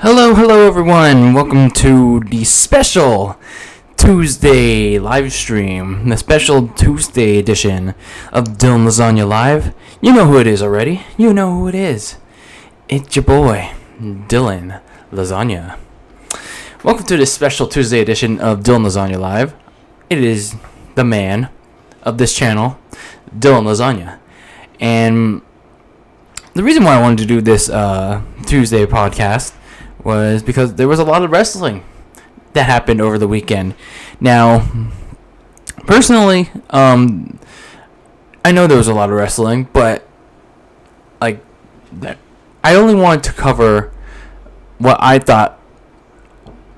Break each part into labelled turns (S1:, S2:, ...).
S1: Hello everyone, welcome to the special Tuesday live stream, the special Tuesday edition of DylanLasagna Live. You know who it is already, you know who it is. It's your boy, DylanLasagna. Welcome to this special Tuesday edition of DylanLasagna Live. It is the man of this channel, DylanLasagna. And the reason why I wanted to do this Tuesday podcast was because there was a lot of wrestling that happened over the weekend. Now, personally, I know there was a lot of wrestling, but I only wanted to cover what I thought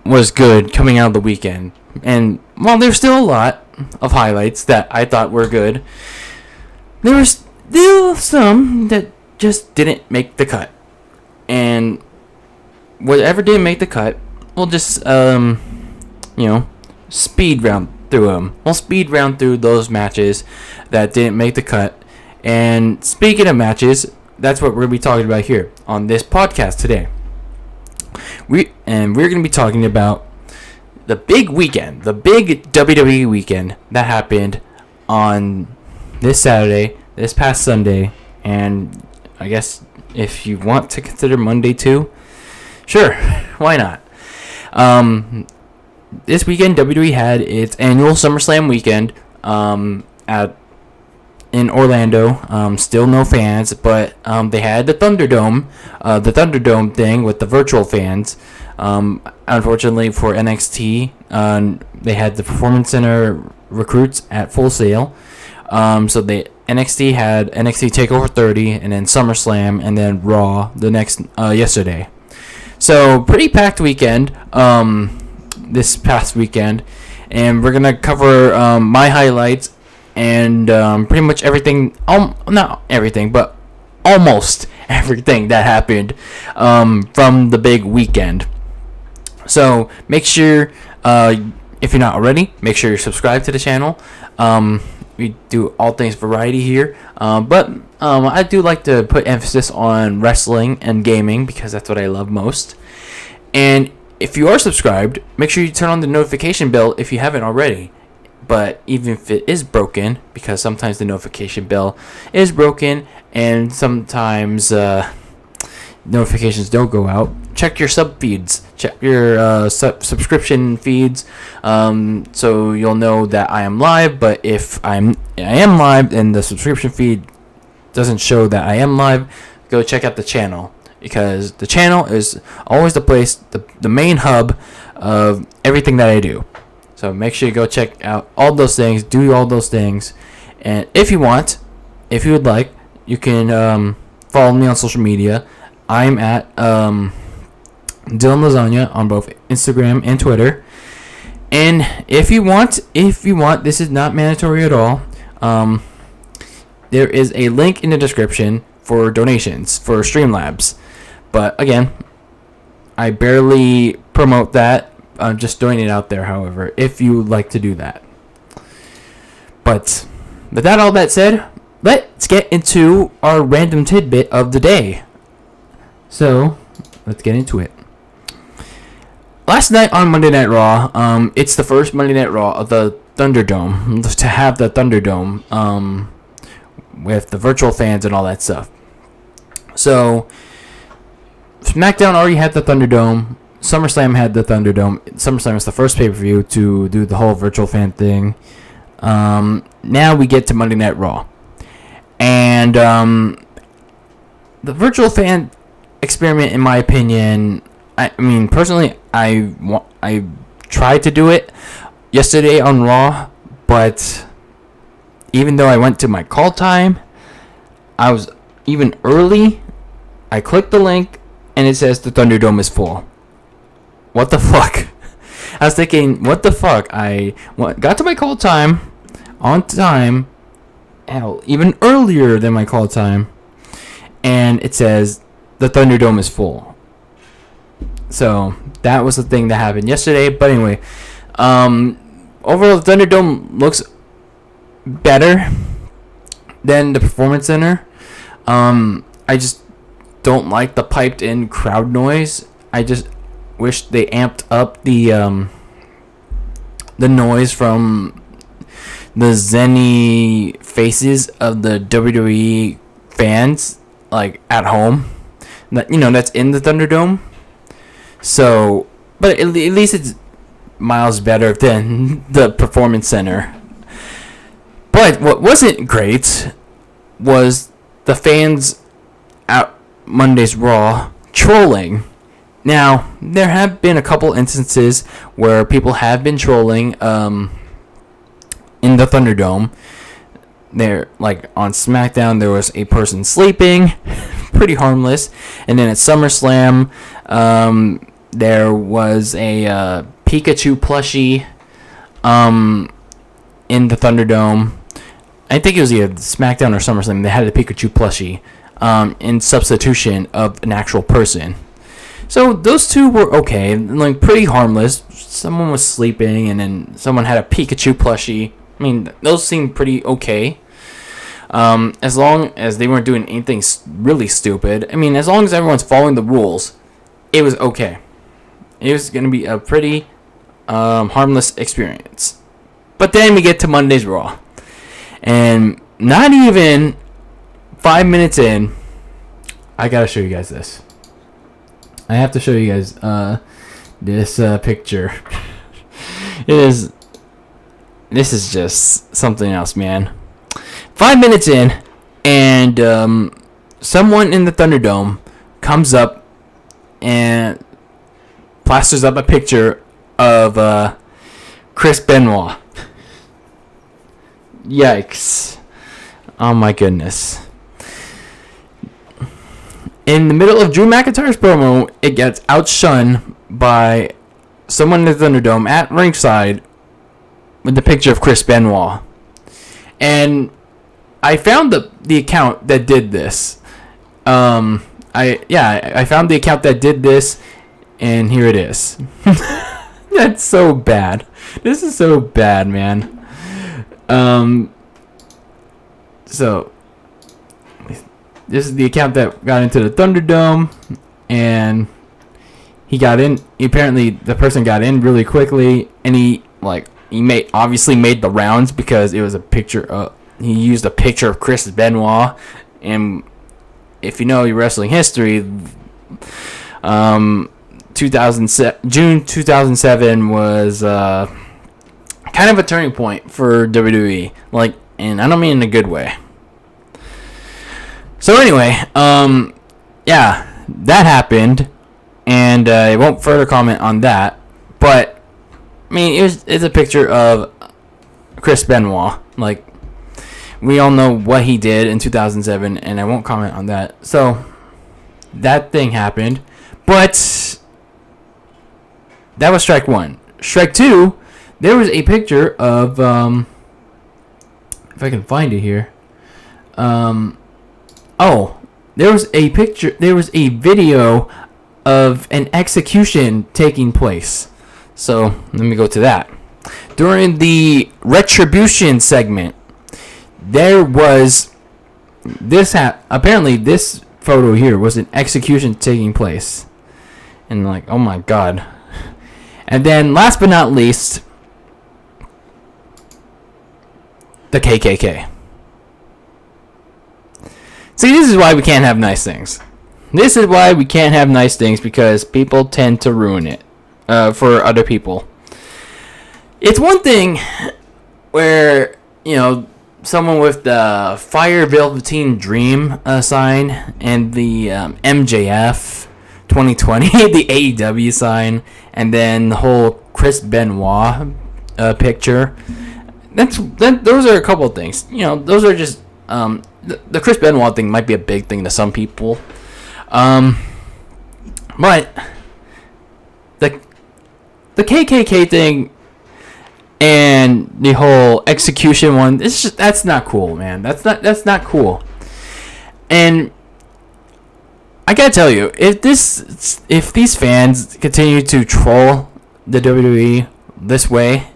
S1: was good coming out of the weekend. And while there's still a lot of highlights that I thought were good, there were still some that just didn't make the cut. And whatever didn't make the cut, we'll just, speed round through them. We'll speed round through those matches that didn't make the cut. And speaking of matches, that's what we're going to be talking about here on this podcast today. We're going to be talking about the big weekend, the big WWE weekend that happened on this Saturday, this past Sunday, and I guess if you want to consider Monday too, sure, why not? This weekend, WWE had its annual SummerSlam weekend in Orlando. Still no fans, but they had the Thunderdome thing with the virtual fans. Unfortunately for NXT, they had the Performance Center recruits at Full Sail. So NXT had NXT Takeover 30, and then SummerSlam, and then Raw the next yesterday. So pretty packed weekend this past weekend, and we're gonna cover my highlights and pretty much everything. Not everything, but almost everything that happened from the big weekend. So make sure, if you're not already, make sure you're subscribed to the channel. We do all things variety here, but I do like to put emphasis on wrestling and gaming because that's what I love most. And if you are subscribed, make sure you turn on the notification bell if you haven't already. But even if it is broken, because sometimes the notification bell is broken and sometimes notifications don't go out, check your sub feeds, check your subscription feeds, so you'll know that I am live. But if I am live and the subscription feed doesn't show that I am live, go check out the channel, because the channel is always the place, the main hub of everything that I do. So make sure you go check out all those things, do all those things. And if you would like, you can follow me on social media. I'm at DylanLasagna on both Instagram and Twitter. And if you want, this is not mandatory at all. There is a link in the description for donations for Streamlabs. But again, I barely promote that. I'm just throwing it out there, however, if you would like to do that. But with all that said, let's get into our random tidbit of the day. So, let's get into it. Last night on Monday Night Raw, it's the first Monday Night Raw of the Thunderdome, to have the Thunderdome, with the virtual fans and all that stuff. So, SmackDown already had the Thunderdome. SummerSlam had the Thunderdome. SummerSlam was the first pay-per-view to do the whole virtual fan thing. Now we get to Monday Night Raw. And the virtual fan experiment, in my opinion, I mean, personally, I tried to do it yesterday on Raw, but even though I went to my call time, I was even early. I clicked the link, and it says the Thunderdome is full. What the fuck? I was thinking, what the fuck? I got to my call time, on time, hell, even earlier than my call time, and it says the Thunderdome is full. So, that was the thing that happened yesterday. But anyway, overall, the Thunderdome looks better than the Performance Center. I just don't like the piped in crowd noise. I just wish they amped up the noise from the zany faces of the WWE fans, like at home, that, that's in the Thunderdome. So, but at least it's miles better than the Performance Center. But what wasn't great was the fans at Monday's Raw trolling. Now, there have been a couple instances where people have been trolling in the Thunderdome. There, like on SmackDown, there was a person sleeping, pretty harmless. And then at SummerSlam, there was a Pikachu plushie in the Thunderdome. I think it was either SmackDown or SummerSlam. They had a Pikachu plushie in substitution of an actual person. So those two were okay, like pretty harmless. Someone was sleeping, and then someone had a Pikachu plushie. I mean, those seemed pretty okay. As long as they weren't doing anything really stupid. I mean, as long as everyone's following the rules, it was okay. It was going to be a pretty harmless experience. But then we get to Monday's Raw. And not even 5 minutes in, I got to show you guys this. I have to show you guys this picture. This is just something else, man. 5 minutes in, and someone in the Thunderdome comes up and plasters up a picture of Chris Benoit. Yikes. Oh my goodness. In the middle of Drew McIntyre's promo, it gets outshone by someone in the Thunderdome at ringside with the picture of Chris Benoit. And I found the account that did this. I found the account that did this, and here it is. That's so bad. This is so bad, man. So this is the account that got into the Thunderdome, and he got in. Apparently, the person got in really quickly, and he obviously made the rounds because it was a picture. He used a picture of Chris Benoit, and if you know your wrestling history, 2007, June 2007 was kind of a turning point for WWE. And I don't mean in a good way. So anyway, that happened, and I won't further comment on that. But I mean, it's a picture of Chris Benoit. We all know what he did in 2007, and I won't comment on that. So that thing happened, but that was strike one. Strike two, there was a picture of if I can find it here. There was a picture. There was a video of an execution taking place. So let me go to that. During the retribution segment, there was this. Apparently, this photo here was an execution taking place, and oh my god. And then, last but not least, the KKK. See, this is why we can't have nice things. This is why we can't have nice things, because people tend to ruin it for other people. It's one thing where, someone with the Fire Velveteen Dream sign and the MJF 2020, the AEW sign, and then the whole Chris Benoit picture. Those are a couple of things. Those are just the Chris Benoit thing might be a big thing to some people, but the KKK thing and the whole execution one, that's not cool, man. That's not cool. And I gotta tell you, if these fans continue to troll the WWE this way,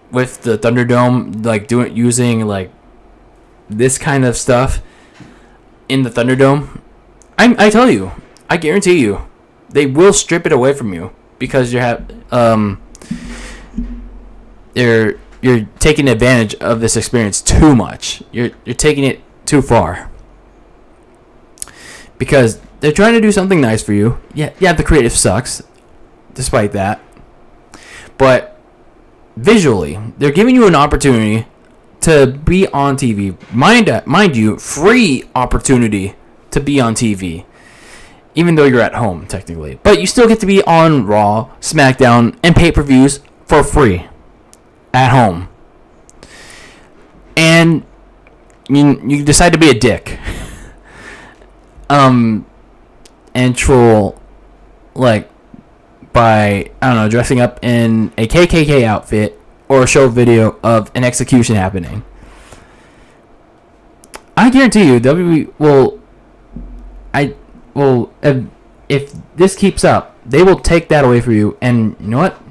S1: with the Thunderdome, using this kind of stuff in the Thunderdome, I tell you, I guarantee you, they will strip it away from you, because you're taking advantage of this experience too much. You're taking it too far, because they're trying to do something nice for you. Yeah, the creative sucks, despite that, but visually, they're giving you an opportunity to be on TV. Mind you, free opportunity to be on TV, even though you're at home, technically. But you still get to be on Raw, SmackDown, and pay-per-views for free at home. And you decide to be a dick. And troll, by, I don't know, dressing up in a KKK outfit or show video of an execution happening. I guarantee you, WWE if this keeps up, they will take that away from you. And you know what?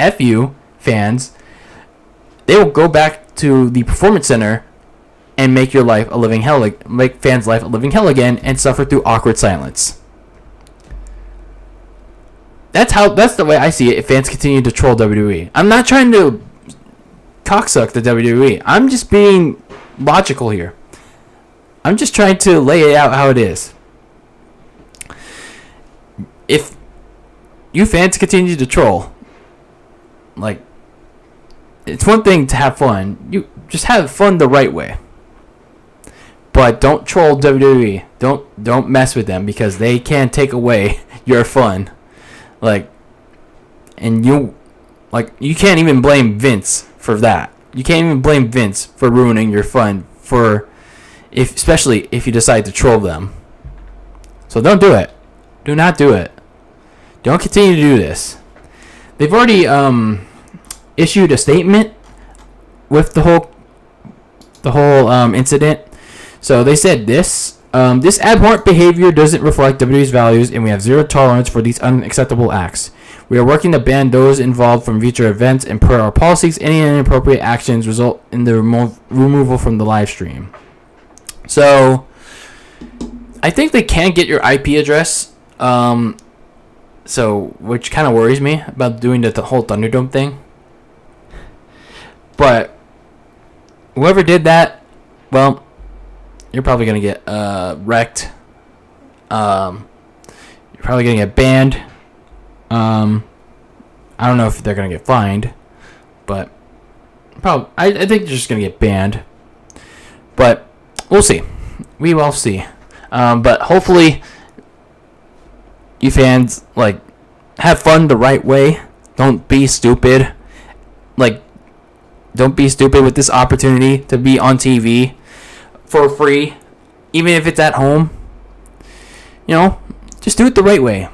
S1: F you, fans. They will go back to the Performance Center and make your life a living hell, make fans' life a living hell again, and suffer through awkward silence. That's the way I see it. If fans continue to troll WWE, I'm not trying to cocksuck the WWE. I'm just being logical here. I'm just trying to lay it out how it is. If you fans continue to troll, it's one thing to have fun. You just have fun the right way. But don't troll WWE. Don't mess with them, because they can take away your fun. And you can't even blame Vince for that. You can't even blame Vince for ruining your fun, especially if you decide to troll them. So don't do it. Do not do it. Don't continue to do this. They've already issued a statement with the whole incident. So they said this. This abhorrent behavior doesn't reflect WWE's values, and we have zero tolerance for these unacceptable acts. We are working to ban those involved from future events, and per our policies, any inappropriate actions result in the removal from the live stream. So, I think they can get your IP address, which kind of worries me about doing the whole Thunderdome thing. But, whoever did that, well, you're probably going to get wrecked. You're probably going to get banned. I don't know if they're going to get fined, but probably I think they're just going to get banned. But we'll see. We will see. But hopefully you fans have fun the right way. Don't be stupid. Don't be stupid with this opportunity to be on TV for free, even if it's at home. Just do it the right way.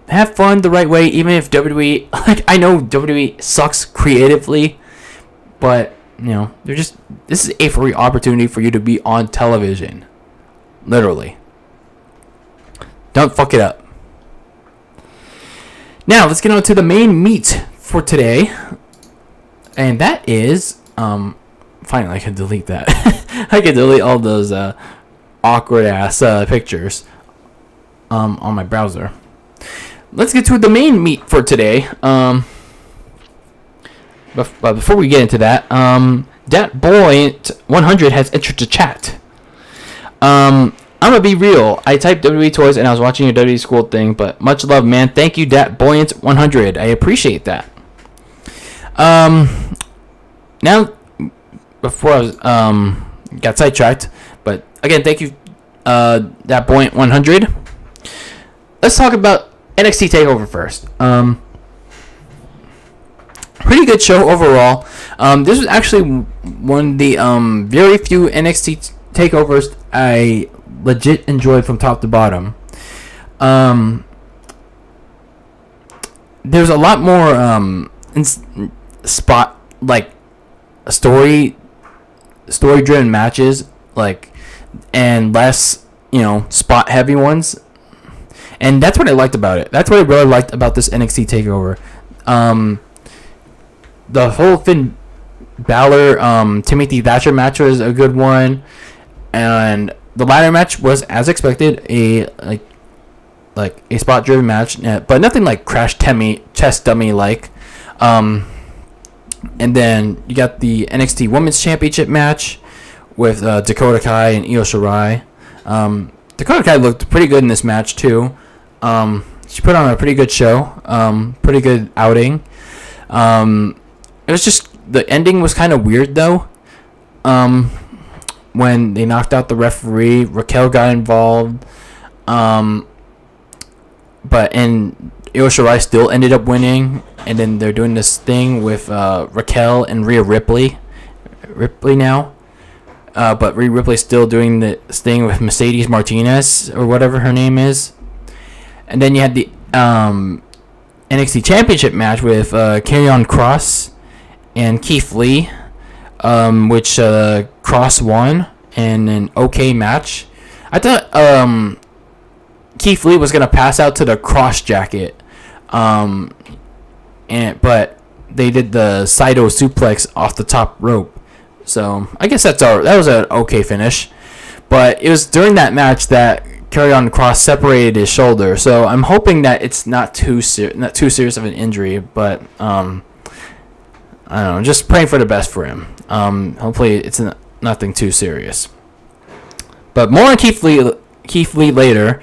S1: Have fun the right way, even if WWE, I know WWE sucks creatively, but, this is a free opportunity for you to be on television. Literally. Don't fuck it up. Now, let's get on to the main meat for today, and that is, finally I can delete that. I can delete all those, awkward-ass, pictures, on my browser. Let's get to the main meat for today. But before we get into that, DatBoy100 has entered the chat. I'm gonna be real. I typed WWE Toys and I was watching your WWE School thing, but much love, man. Thank you, DatBoy100. I appreciate that. Now, before I was got sidetracked, but again, thank you, DatBoy100. Let's talk about NXT Takeover first. Pretty good show overall. This was actually one of the very few NXT takeovers I legit enjoyed from top to bottom. There's a lot more story-driven matches, and less spot heavy ones. And that's what I liked about it. That's what I really liked about this NXT Takeover. The whole Finn Balor, Timothy Thatcher match was a good one, and the ladder match was, as expected, a spot-driven match, but nothing like Crash Chest Dummy like. And then you got the NXT Women's Championship match with Dakota Kai and Io Shirai. Dakota Kai looked pretty good in this match too. She put on a pretty good show, pretty good outing. It was just, the ending was kind of weird though. When they knocked out the referee, Raquel got involved. But Io Shirai still ended up winning, and then they're doing this thing with Raquel and Rhea Ripley now. But Rhea Ripley's still doing this thing with Mercedes Martinez, or whatever her name is. And then you had the NXT Championship match with Karrion Kross and Keith Lee, which Kross won in an okay match. I thought Keith Lee was going to pass out to the Kross jacket, but they did the Saito suplex off the top rope. So I guess that was an okay finish. But it was during that match that Karrion Kross separated his shoulder, so I'm hoping that it's not too serious of an injury. But I don't know, just praying for the best for him. Hopefully it's nothing too serious. But more on Keith Lee later,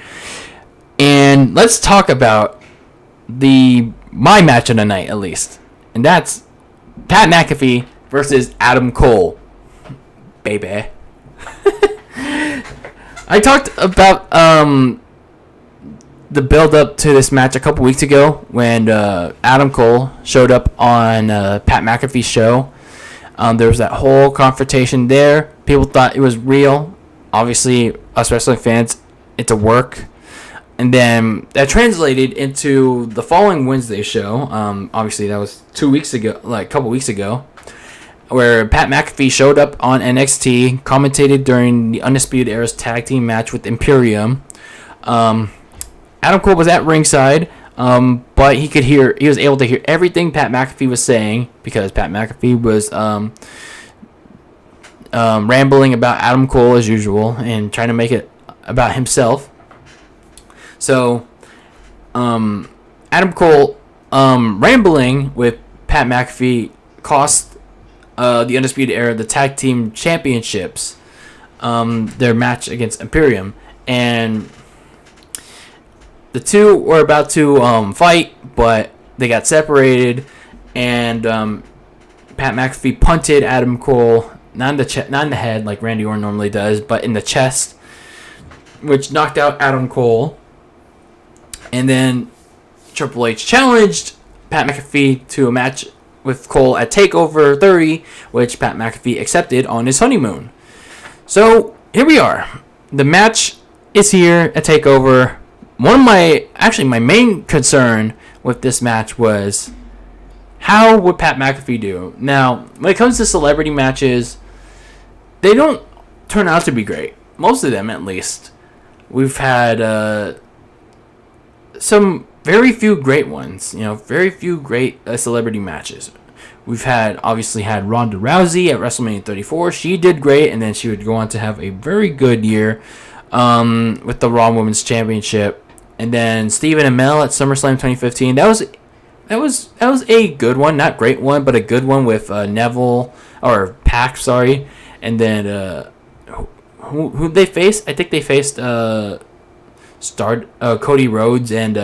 S1: and let's talk about my match of the night, at least, and that's Pat McAfee versus Adam Cole, baby. I talked about the build-up to this match a couple weeks ago when Adam Cole showed up on Pat McAfee's show. There was that whole confrontation there. People thought it was real. Obviously, us wrestling fans, it's a work. And then that translated into the following Wednesday show. Obviously, that was 2 weeks ago, a couple weeks ago. where Pat McAfee showed up on NXT, commentated during the Undisputed Era's tag team match with Imperium. Adam Cole was at ringside, but he was able to hear everything Pat McAfee was saying, because Pat McAfee was rambling about Adam Cole as usual and trying to make it about himself. So Adam Cole rambling with Pat McAfee cost the Undisputed Era the tag team championships, their match against Imperium, and the two were about to fight, but they got separated, and Pat McAfee punted Adam Cole, not in the head like Randy Orton normally does, but in the chest, which knocked out Adam Cole. And then Triple H challenged Pat McAfee to a match with Cole at Takeover 30, which Pat McAfee accepted on his honeymoon. So here we are. The match is here at Takeover. My main concern with this match was, how would Pat McAfee do? Now, when it comes to celebrity matches, they don't turn out to be great. Most of them, at least. We've had some very few great ones. Very few great celebrity matches. We've obviously had Ronda Rousey at WrestleMania 34. She did great, and then she would go on to have a very good year with the Raw Women's Championship. And then Stephen Amell at SummerSlam 2015. That was a good one, not great one, but a good one with Neville or Pac, sorry. And then who they faced? I think they faced Cody Rhodes and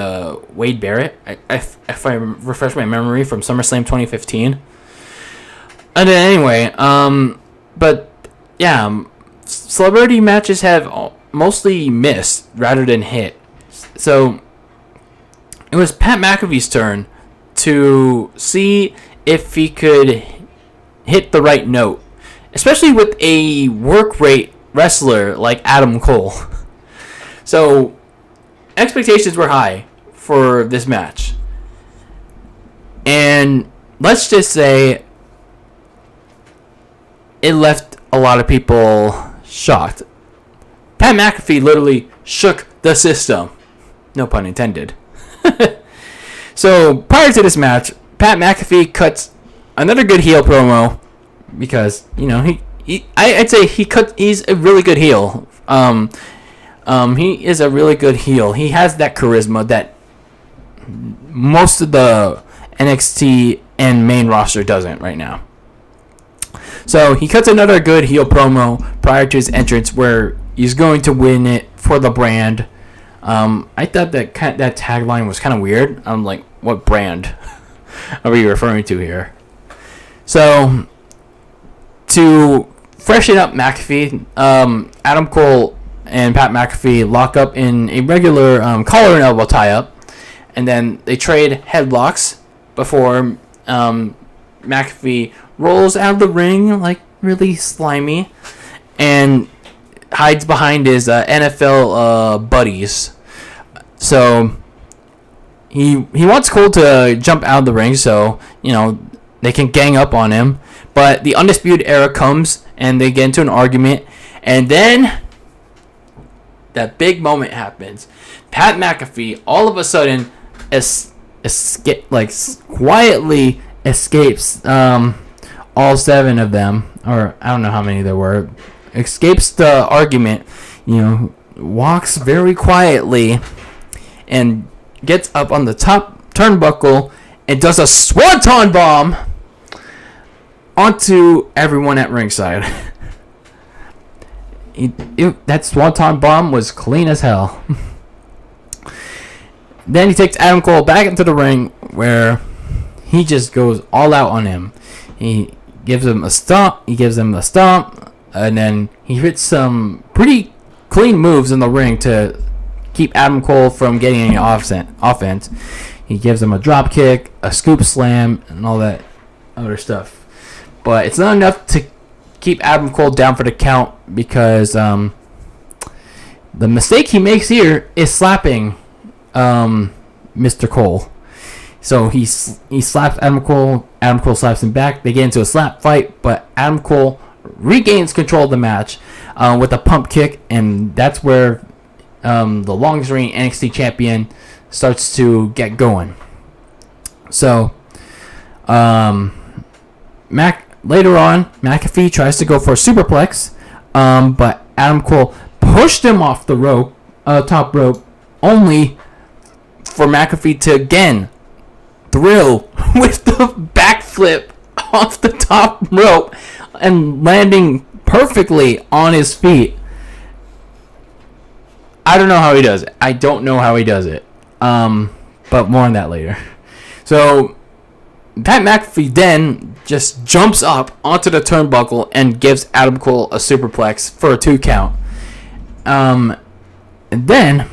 S1: Wade Barrett. If I refresh my memory from SummerSlam 2015. And then anyway, but yeah, celebrity matches have mostly missed rather than hit. So it was Pat McAfee's turn to see if he could hit the right note, especially with a work rate wrestler like Adam Cole. So expectations were high for this match, and let's just say it left a lot of people shocked. Pat McAfee literally shook the system. No pun intended. So prior to this match, Pat McAfee cuts another good heel promo, because I'd say he's a really good heel. He is a really good heel. He has that charisma that most of the NXT and main roster doesn't right now. So he cuts another good heel promo prior to his entrance, where he's going to win it for the brand. I thought that tagline was kind of weird. I'm like, what brand are you referring to here? So to freshen up McAfee, Adam Cole and Pat McAfee lock up in a regular collar and elbow tie-up, and then they trade headlocks before McAfee rolls out of the ring like really slimy and hides behind his NFL buddies. So he wants Cole to jump out of the ring so they can gang up on him, but the Undisputed Era comes and they get into an argument, and then that big moment happens. Pat McAfee all of a sudden quietly escapes all seven of them, or I don't know how many there were, escapes the argument, walks very quietly and gets up on the top turnbuckle and does a swanton bomb onto everyone at ringside. That swanton bomb was clean as hell. Then he takes Adam Cole back into the ring, where he just goes all out on him. He gives him a stomp, and then he hits some pretty clean moves in the ring to keep Adam Cole from getting any offense. He gives him a drop kick, a scoop slam, and all that other stuff. But it's not enough to keep Adam Cole down for the count, because the mistake he makes here is slapping Mr. Cole. So he slaps Adam Cole. Adam Cole slaps him back. They get into a slap fight, but Adam Cole regains control of the match with a pump kick, and that's where the longest reigning NXT champion starts to get going. So, later on, McAfee tries to go for a superplex, but Adam Cole pushed him off the rope, top rope, only for McAfee to again thrill with the backflip off the top rope and landing perfectly on his feet. I don't know how he does it. But more on that later. So Pat McAfee then just jumps up onto the turnbuckle and gives Adam Cole a superplex for a 2 count. And then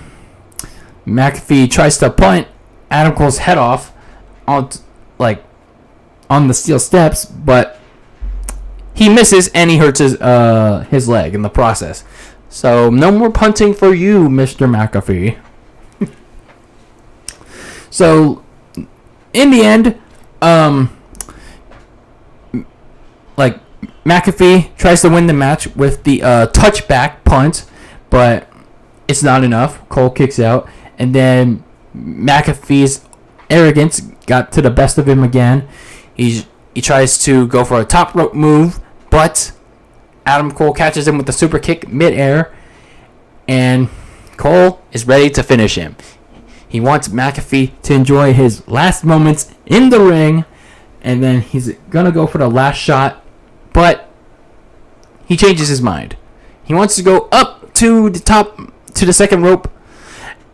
S1: McAfee tries to punt Adam Cole's head off on the steel steps, but he misses and he hurts his leg in the process. So no more punting for you, Mr. McAfee. So in the end, McAfee tries to win the match with the touchback punt, but it's not enough. Cole kicks out, and then McAfee's arrogance got to the best of him again. He tries to go for a top rope move, but Adam Cole catches him with a super kick midair, and Cole is ready to finish him. He wants McAfee to enjoy his last moments in the ring, and then he's going to go for the last shot, but he changes his mind. He wants to go up to the top, to the second rope,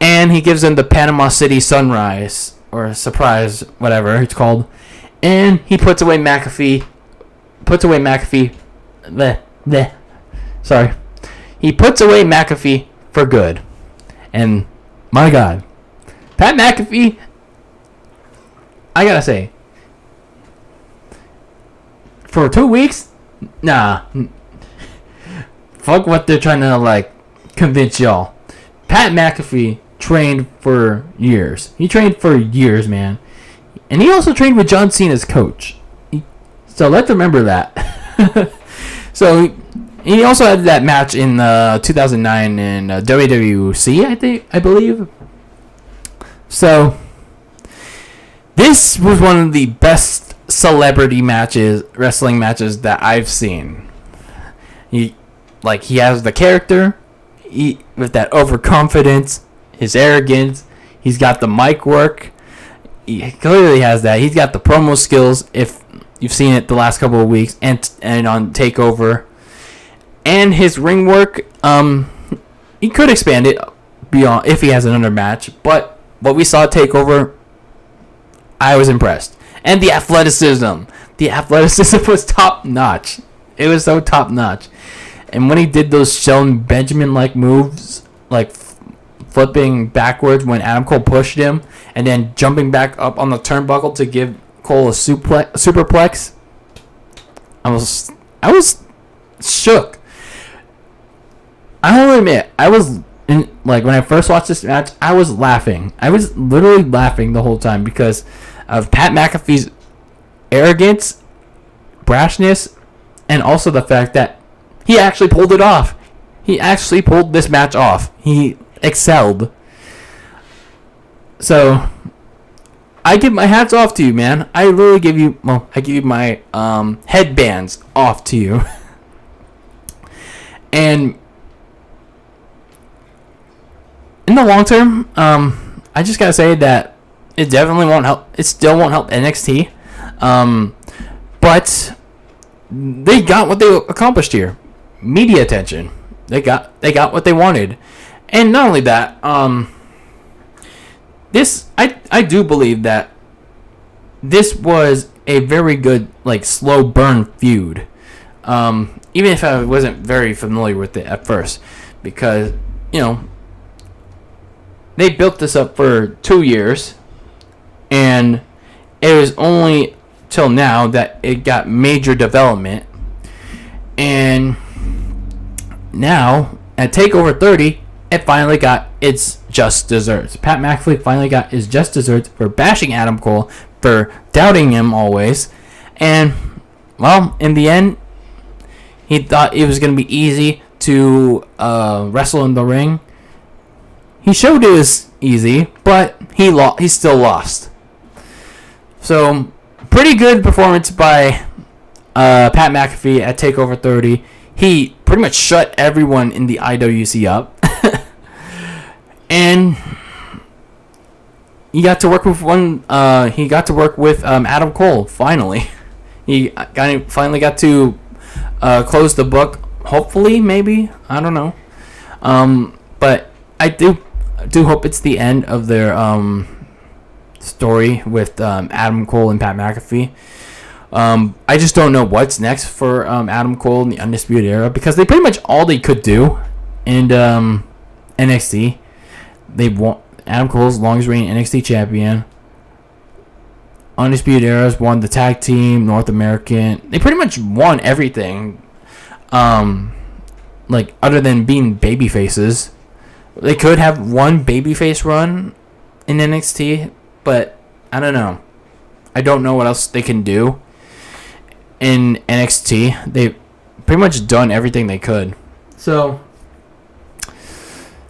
S1: and he gives him the Panama City Sunrise, or Surprise, whatever it's called, and he puts away McAfee. He puts away McAfee for good. And my God, Pat McAfee, I gotta say, for 2 weeks, nah, fuck what they're trying to convince y'all. Pat McAfee trained for years. He trained for years, man. And he also trained with John Cena's coach. So let's remember that. So he also had that match in 2009 in WWC, I believe. So this was one of the best celebrity wrestling matches that I've seen. He has the character, with that overconfidence, his arrogance. He's got the mic work. He clearly has that. He's got the promo skills, if you've seen it the last couple of weeks, and on TakeOver. And his ring work, he could expand it beyond if he has another match. But what we saw at TakeOver, I was impressed. And the athleticism. The athleticism was top notch. It was so top notch. And when he did those Shelton Benjamin-like moves, like flipping backwards when Adam Cole pushed him, and then jumping back up on the turnbuckle to give Cole a superplex, I was shook. I will admit, I was when I first watched this match, I was laughing. I was literally laughing the whole time because of Pat McAfee's arrogance, brashness, and also the fact that he actually pulled it off. He actually pulled this match off. He excelled. So I give my hats off to you, man. I literally give you my headbands off to you. And in the long term, I just gotta say that it definitely won't help. It still won't help NXT, but they got what they accomplished here: media attention. They got what they wanted, and not only that, I do believe that this was a very good slow burn feud. Even if I wasn't very familiar with it at first, because they built this up for 2 years, and it was only till now that it got major development. And now at TakeOver 30, it finally got its just desserts. Pat McAfee finally got his just desserts for bashing Adam Cole, for doubting him always. And, well, in the end, he thought it was going to be easy to wrestle in the ring. He showed it was easy, but he still lost. So, pretty good performance by Pat McAfee at TakeOver 30. He pretty much shut everyone in the IWC up. And he got to work with Adam Cole, finally. He finally got to close the book, hopefully, maybe. I don't know. But I do hope it's the end of their story with Adam Cole and Pat McAfee. I just don't know what's next for Adam Cole in the Undisputed Era, because they pretty much all they could do in NXT. They won. Adam Cole's longest reigning NXT champion. Undisputed Era's won the tag team, North American. They pretty much won everything. Like, other than being baby faces. They could have one babyface run in NXT, but I don't know. I don't know what else they can do in NXT. They've pretty much done everything they could. So,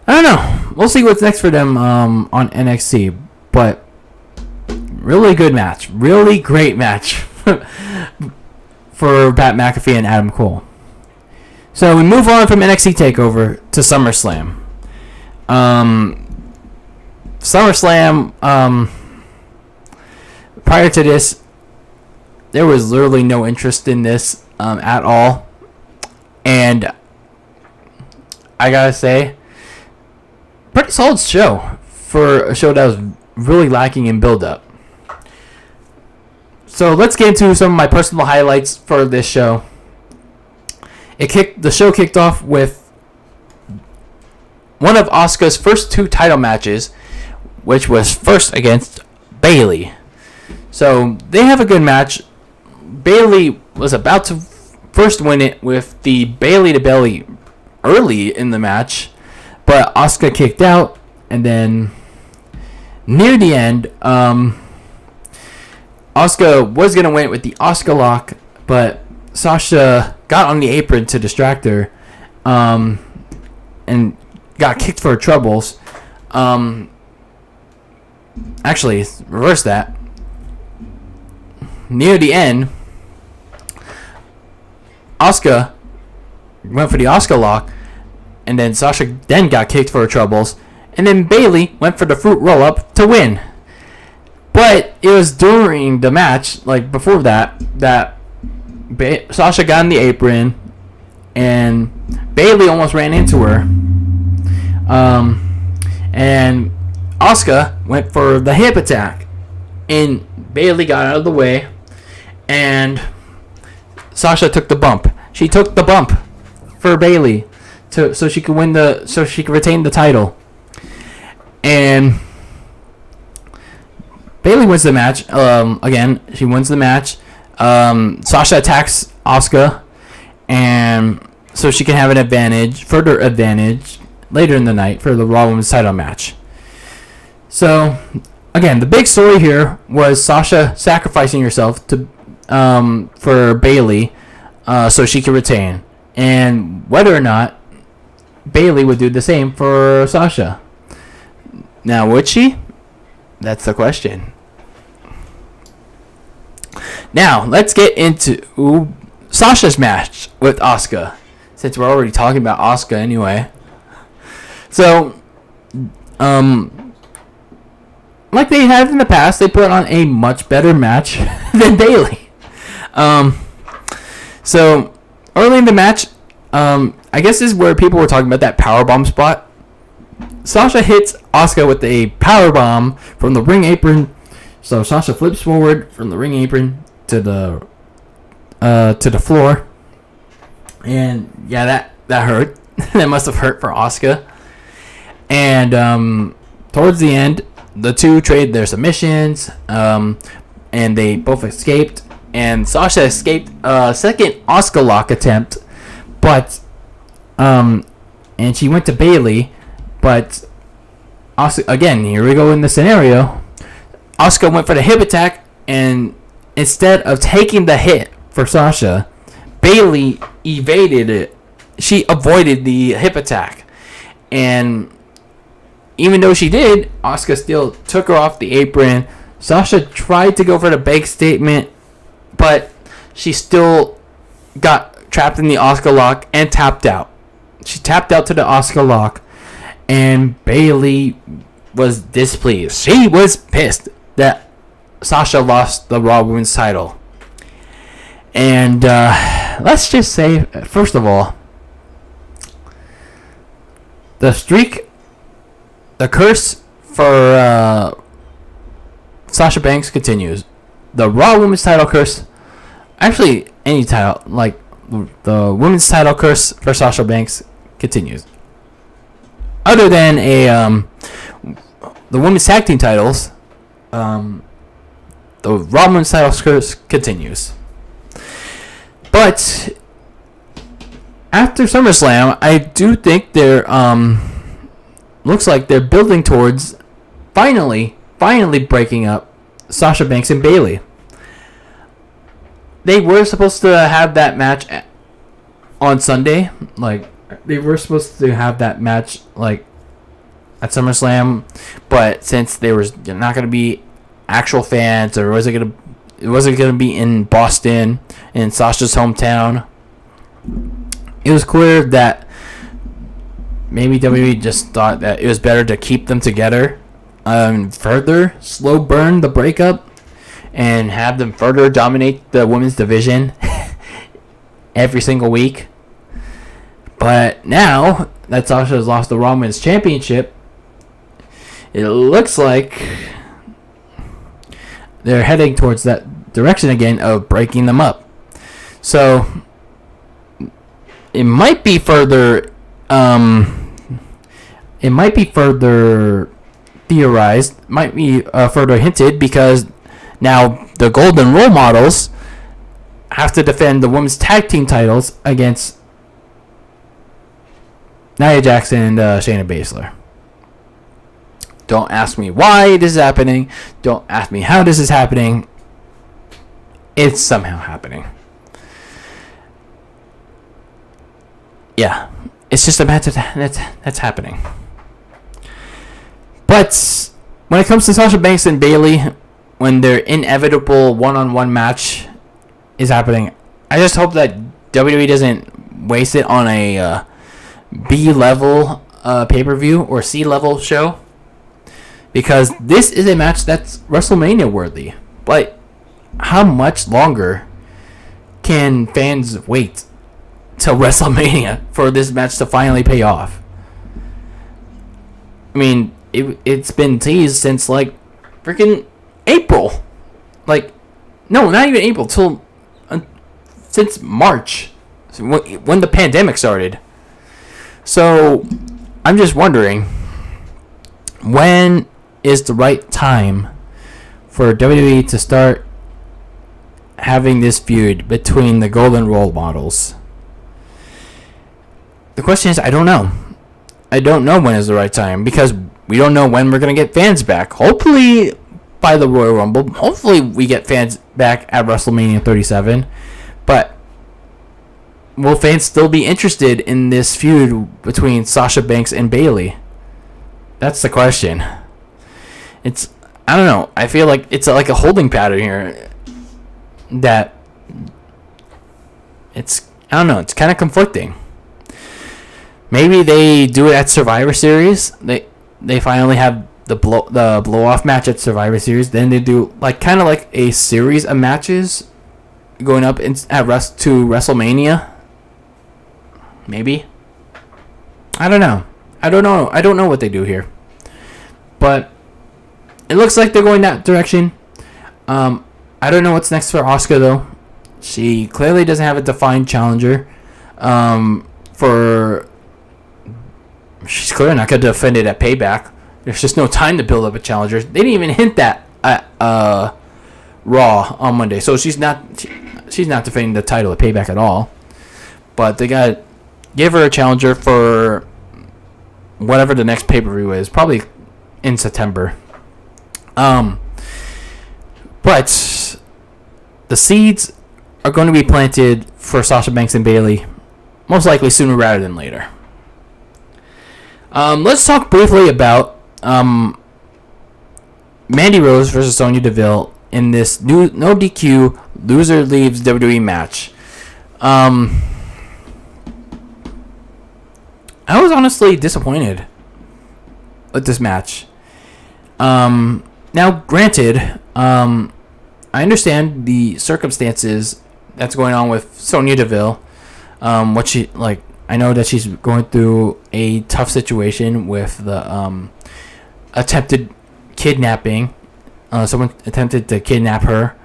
S1: I don't know. We'll see what's next for them on NXT. But really good match. Really great match for Pat McAfee and Adam Cole. So we move on from NXT TakeOver to SummerSlam. SummerSlam, prior to this, there was literally no interest in this at all. And I gotta say, pretty solid show for a show that was really lacking in build-up. So let's get into some of my personal highlights for this show. The show kicked off with one of Asuka's first two title matches, which was first against Bayley. So they have a good match. Bayley was about to first win it with the Bayley to Belly early in the match, but Asuka kicked out, and then near the end, Asuka was going to win it with the Asuka lock, but Sasha got on the apron to distract her, and got kicked for her troubles. Actually, reverse that. Near the end, Asuka went for the Asuka lock, and then Sasha then got kicked for her troubles, and then Bayley went for the fruit roll-up to win. But it was during the match, like before that Sasha got on the apron, and Bayley almost ran into her. And Asuka went for the hip attack, and Bayley got out of the way, and Sasha took the bump. She took the bump for Bayley so she could retain the title. And Bayley wins the match. Again, she wins the match. Sasha attacks Asuka, and so she can have further advantage later in the night for the Raw Women's title match. So, again, the big story here was Sasha sacrificing herself for Bayley so she could retain, and whether or not Bayley would do the same for Sasha. Now, would she? That's the question. Now, let's get into Sasha's match with Asuka, since we're already talking about Asuka anyway. So, like they have in the past, they put on a much better match than Bayley. So, early in the match, I guess this is where people were talking about that powerbomb spot. Sasha hits Asuka with a powerbomb from the ring apron. So Sasha flips forward from the ring apron to the floor. And yeah, that hurt. That must have hurt for Asuka. And towards the end, the two traded their submissions, and they both escaped. And Sasha escaped a second Asuka lock attempt, but and she went to Bayley, But Asuka, again, here we go in the scenario. Asuka went for the hip attack, and instead of taking the hit for Sasha, Bayley evaded it. She avoided the hip attack. And even though she did, Asuka still took her off the apron. Sasha tried to go for the bank statement, but she still got trapped in the Asuka lock and tapped out. She tapped out to the Asuka lock, and Bayley was displeased. She was pissed that Sasha lost the Raw Women's title. And let's just say, first of all, the streak, the curse for Sasha Banks continues. The Raw Women's title curse, actually any title, like the Women's title curse for Sasha Banks continues. Other than the Women's Tag Team titles, the Raw Women's title curse continues. But after SummerSlam, I do think they're looks like they're building towards finally breaking up Sasha Banks and Bayley. They were supposed to have that match on Sunday. Like, they were supposed to have that match like at SummerSlam, but since there was not going to be actual fans, or it wasn't going to be in Boston, in Sasha's hometown, it was clear that maybe WWE just thought that it was better to keep them together, further slow burn the breakup, and have them further dominate the women's division every single week. But now that Sasha has lost the Raw Women's Championship, it looks like they're heading towards that direction again of breaking them up. So it might be further theorized, might be further hinted, because now the Golden Role Models have to defend the women's tag team titles against Nia Jackson and Shayna Baszler. Don't ask me why this is happening. Don't ask me how this is happening. It's somehow happening. Yeah, it's just a match that's happening. But when it comes to Sasha Banks and Bayley, when their inevitable one-on-one match is happening, I just hope that WWE doesn't waste it on a B-level pay-per-view or C-level show, because this is a match that's WrestleMania worthy. But how much longer can fans wait till WrestleMania for this match to finally pay off? I mean, it's been teased since like freaking April. Like, no, not even April, till since March, when the pandemic started. So I'm just wondering, when is the right time for WWE to start having this feud between the Golden Role Models? The question is, I don't know. I don't know when is the right time, because we don't know when we're going to get fans back. Hopefully by the Royal Rumble. Hopefully we get fans back at WrestleMania 37. But will fans still be interested in this feud between Sasha Banks and Bayley? That's the question. I don't know. I feel like it's like a holding pattern here. That I don't know. It's kind of conflicting. Maybe they do it at Survivor Series. They finally have the blow off match at Survivor Series. Then they do kind of like a series of matches going up to WrestleMania. Maybe. I don't know. I don't know what they do here. But it looks like they're going that direction. I don't know what's next for Asuka, though. She clearly doesn't have a defined challenger. She's clearly not going to defend it at Payback. There's just no time to build up a challenger. They didn't even hint that at Raw on Monday. So she's not defending the title at Payback at all. But they got to give her a challenger for whatever the next pay-per-view is, probably in September. But the seeds are going to be planted for Sasha Banks and Bayley, most likely sooner rather than later. Let's talk briefly about Mandy Rose versus Sonya Deville in this no DQ loser leaves WWE match. I was honestly disappointed with this match. Now, granted, I understand the circumstances that's going on with Sonya Deville. What she like, I know that she's going through a tough situation with the attempted kidnapping. Someone attempted to kidnap her,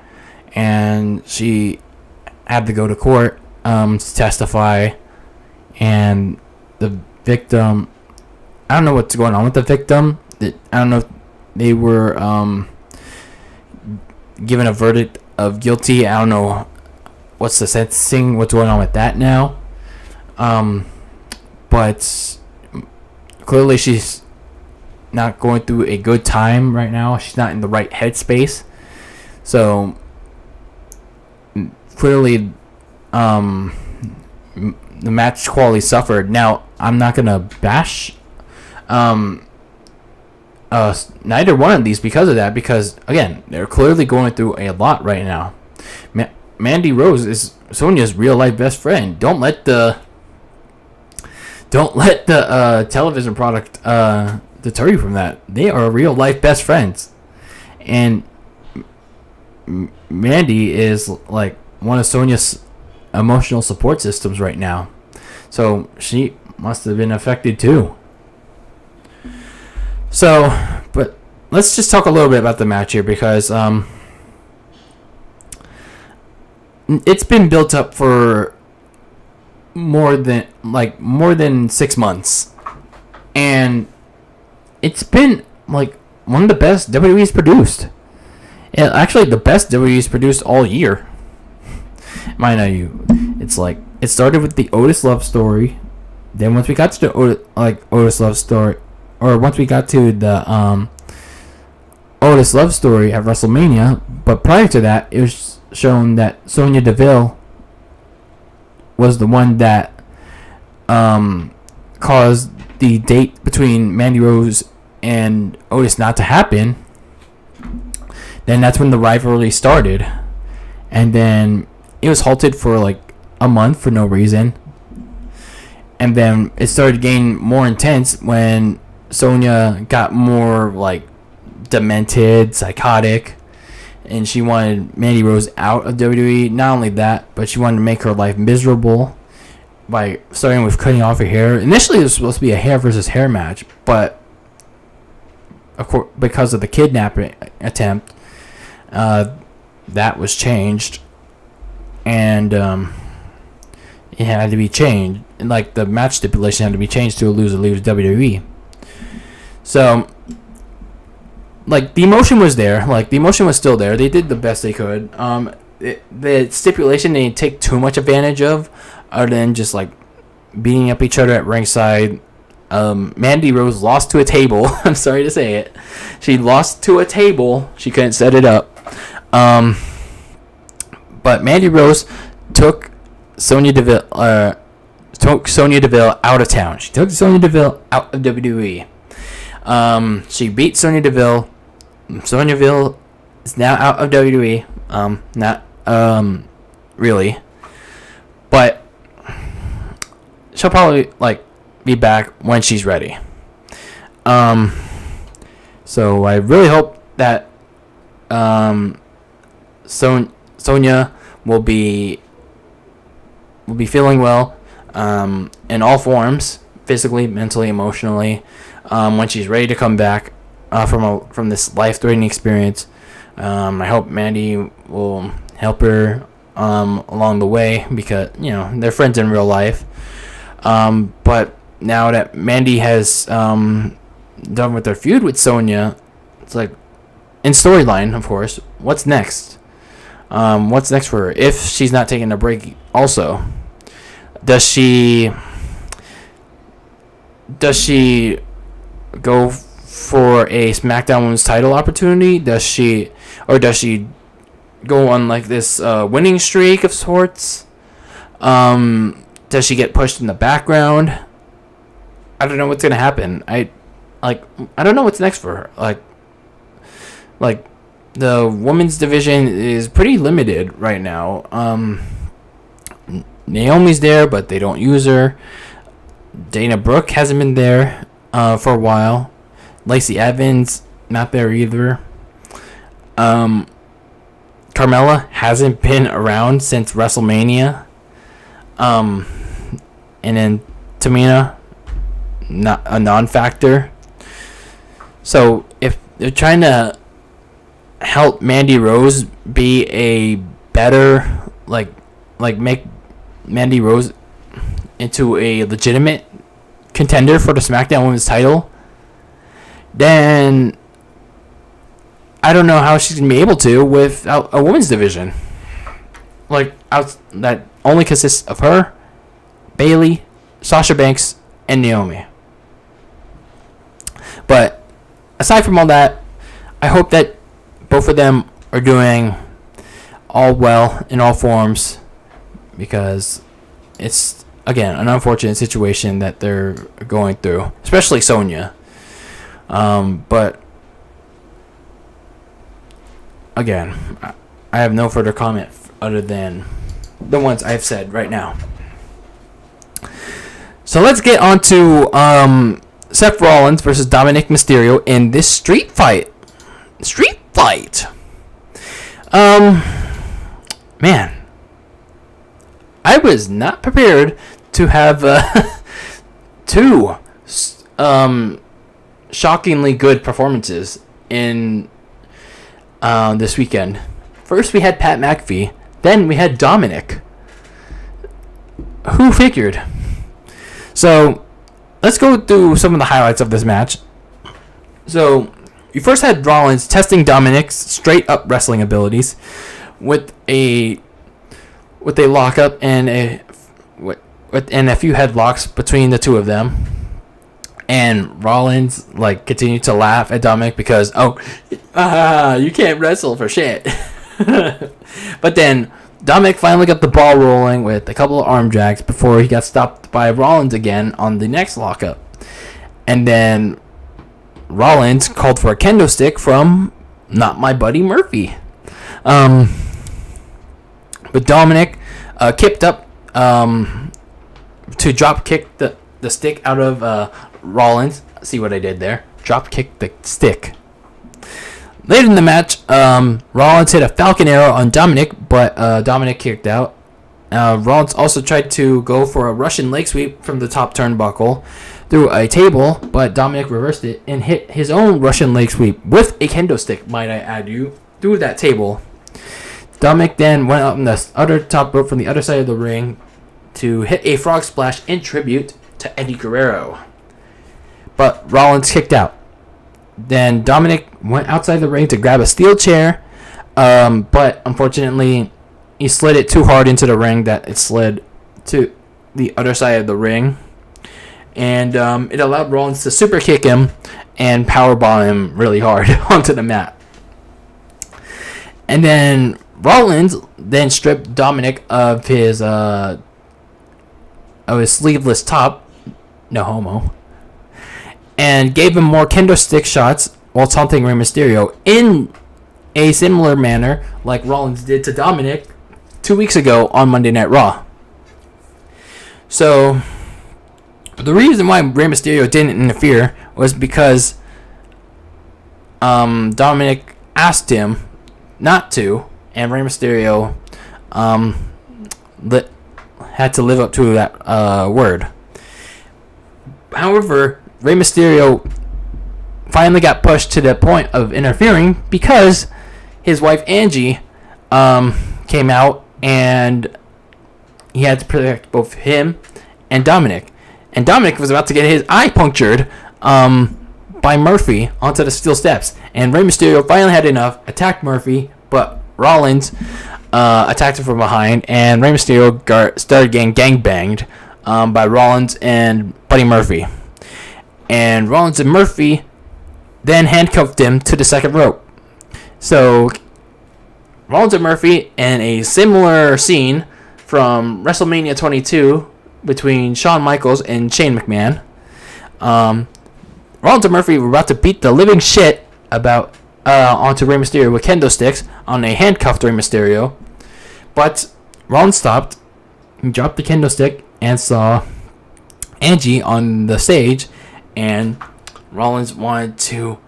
S1: and she had to go to court to testify. And the victim, I don't know what's going on with the victim. I don't know if they were given a verdict of guilty. I don't know what's the sentencing, what's going on with that now. But clearly she's not going through a good time right now. She's not in the right headspace. So clearly the match quality suffered. Now, I'm not going to bash neither one of these because of that, because again, they're clearly going through a lot right now. Mandy Rose is Sonya's real life best friend. Don't let the television product deter you from that. They are real life best friends, and Mandy is like one of Sonya's emotional support systems right now, so she must have been affected too. So, but let's just talk a little bit about the match here, because it's been built up for more than 6 months, and it's been like one of the best WWE's produced. Yeah, actually, the best WWE's produced all year. Mind you, it's like it started with the Otis Love story. Then once we got to the Otis Love story, or once we got to the Otis Love story at WrestleMania, but prior to that, it was shown that Sonya Deville was the one that caused the date between Mandy Rose and Otis not to happen. Then that's when the rivalry started, and then it was halted for like a month for no reason, and then it started getting more intense when Sonya got more like demented, psychotic, and she wanted Mandy Rose out of WWE. Not only that, but she wanted to make her life miserable by starting with cutting off her hair. Initially, it was supposed to be a hair versus hair match, but of course, because of the kidnapping attempt, that was changed, and it had to be changed. And like the match stipulation had to be changed to a loser leaves WWE. So, like, the emotion was there. Like, the emotion was still there. They did the best they could. The stipulation they didn't take too much advantage of, other than just, like, beating up each other at ringside. Mandy Rose lost to a table. I'm sorry to say it. She lost to a table. She couldn't set it up. But Mandy Rose took Sonya Deville out of town. She took Sonya Deville out of WWE. She beat Sonya Deville. Sonya Deville is now out of WWE. Not really, but she'll probably like be back when she's ready. So I really hope that Sonya will be feeling well in all forms, physically, mentally, emotionally, when she's ready to come back from this life-threatening experience. I hope Mandy will help her along the way, because they're friends in real life. But now that Mandy has done with her feud with Sonya, it's like, in storyline, of course, what's next? What's next for her if she's not taking a break? Also, does she does she go for a SmackDown Women's title opportunity? Does she go on like this winning streak of sorts? Does she get pushed in the background? I don't know what's gonna happen. I don't know what's next for her. Like the women's division is pretty limited right now. Naomi's there, but they don't use her. Dana Brooke hasn't been there for a while. Lacey Evans not there either. Carmella hasn't been around since WrestleMania. And then Tamina, not a non-factor. So if they're trying to help Mandy Rose be a better, like make Mandy Rose into a legitimate contender for the SmackDown Women's title, then I don't know how she's gonna be able to without a women's division. That only consists of her, Bayley, Sasha Banks, and Naomi. But aside from all that, I hope that both of them are doing all well in all forms, because it's, again, an unfortunate situation that they're going through, especially Sonya. But again, I have no further comment other than the ones I've said right now. So let's get on to Seth Rollins versus Dominic Mysterio in this street fight. Man, I was not prepared to have two shockingly good performances in this weekend. First we had Pat McAfee, then we had Dominic. Who figured? So let's go through some of the highlights of this match. So you first had Rollins testing Dominic's straight up wrestling abilities with a lockup and a few headlocks between the two of them. And Rollins continued to laugh at Dominic because you can't wrestle for shit. But then Dominic finally got the ball rolling with a couple of arm drags before he got stopped by Rollins again on the next lockup. And then Rollins called for a kendo stick from not my buddy Murphy. But Dominic kicked up to drop kick the stick out of Rollins. See what I did there? Drop kick the stick. Later in the match, Rollins hit a Falcon Arrow on Dominic, but Dominic kicked out. Rollins also tried to go for a Russian leg sweep from the top turnbuckle through a table, but Dominic reversed it and hit his own Russian leg sweep with a kendo stick, might I add you, through that table. Dominic then went up on the other top rope from the other side of the ring to hit a frog splash in tribute to Eddie Guerrero. But Rollins kicked out. Then Dominic went outside the ring to grab a steel chair, but unfortunately he slid it too hard into the ring that it slid to the other side of the ring. And it allowed Rollins to super kick him and powerbomb him really hard onto the mat. And then Rollins then stripped Dominic of his sleeveless top, no homo, and gave him more kendo stick shots while taunting Rey Mysterio in a similar manner like Rollins did to Dominic 2 weeks ago on Monday Night Raw. So the reason why Rey Mysterio didn't interfere was because Dominic asked him not to, and Rey Mysterio had to live up to that word. However, Rey Mysterio finally got pushed to the point of interfering because his wife Angie came out and he had to protect both him and Dominic. And Dominic was about to get his eye punctured by Murphy onto the steel steps. And Rey Mysterio finally had enough, attacked Murphy, but Rollins attacked him from behind, and Rey Mysterio started getting gangbanged by Rollins and Buddy Murphy. and Rollins and Murphy then handcuffed him to the second rope. So Rollins and Murphy, in a similar scene from WrestleMania 22 between Shawn Michaels and Shane McMahon, Rollins and Murphy were about to beat the living shit onto Rey Mysterio with kendo sticks on a handcuffed Rey Mysterio, but Rollins stopped. He dropped the kendo stick and saw Angie on the stage, and Rollins wanted to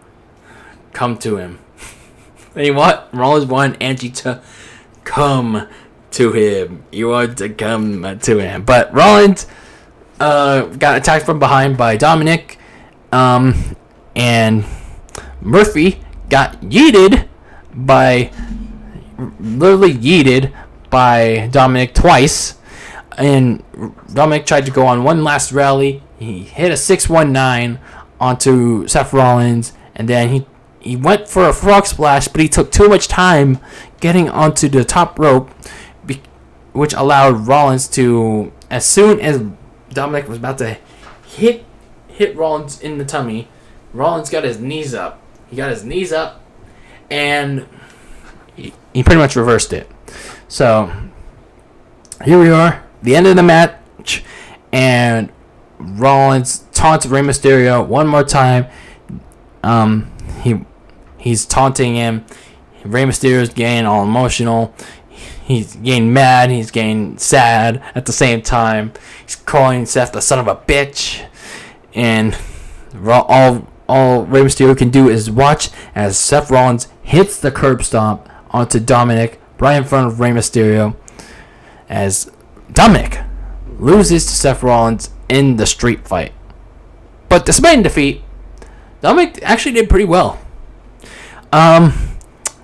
S1: come to him. Rollins wanted Angie to come to him. He wanted to come to him. But Rollins got attacked from behind by Dominic, and Murphy got literally yeeted by Dominic twice. And Dominic tried to go on one last rally. He hit a 619 onto Seth Rollins, and then he went for a frog splash, but he took too much time getting onto the top rope, which allowed Rollins to, as soon as Dominic was about to hit Rollins in the tummy, Rollins got his knees up. He got his knees up, and he pretty much reversed it. So here we are, the end of the match, and Rollins taunts Rey Mysterio one more time. He's taunting him. Rey Mysterio's getting all emotional. He's getting mad. He's getting sad at the same time. He's calling Seth the son of a bitch, and all Rey Mysterio can do is watch as Seth Rollins hits the curb stomp onto Dominic right in front of Rey Mysterio, as Dominic loses to Seth Rollins in the street fight. But despite defeat, Dominic actually did pretty well.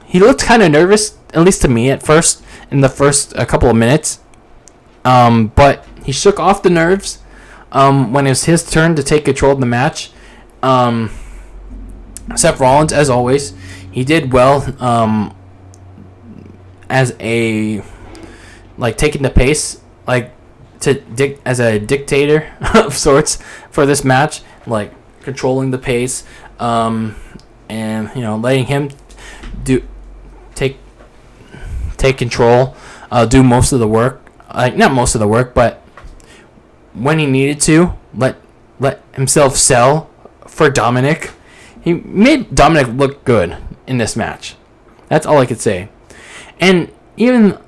S1: He looked kind of nervous, at least to me at first, in the first couple of minutes. But he shook off the nerves when it was his turn to take control of the match. Seth Rollins, as always, he did well as taking the pace, as a dictator of sorts for this match, controlling the pace, and letting him take control, do most of the work. Not most of the work, but when he needed to, let himself sell for Dominic. He made Dominic look good in this match. That's all I could say. And even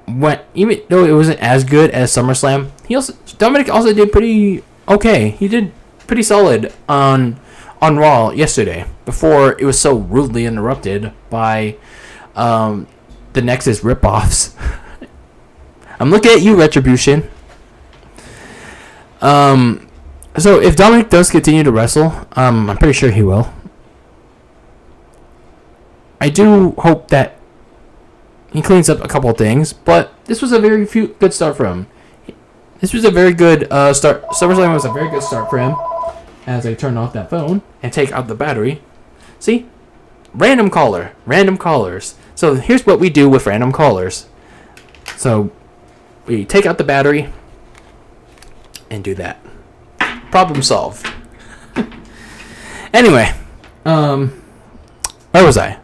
S1: though it wasn't as good as SummerSlam, Dominic also did pretty okay. He did pretty solid on Raw yesterday, before it was so rudely interrupted by the Nexus ripoffs. I'm looking at you, Retribution. So if Dominic does continue to wrestle, I'm pretty sure he will. I do hope that he cleans up a couple of things, but this was a very good start for him. This was a very good start. SummerSlam was a very good start for him. As I turn off that phone and take out the battery. See? Random callers. So here's what we do with random callers. So we take out the battery and do that. Problem solved. Anyway, where was I?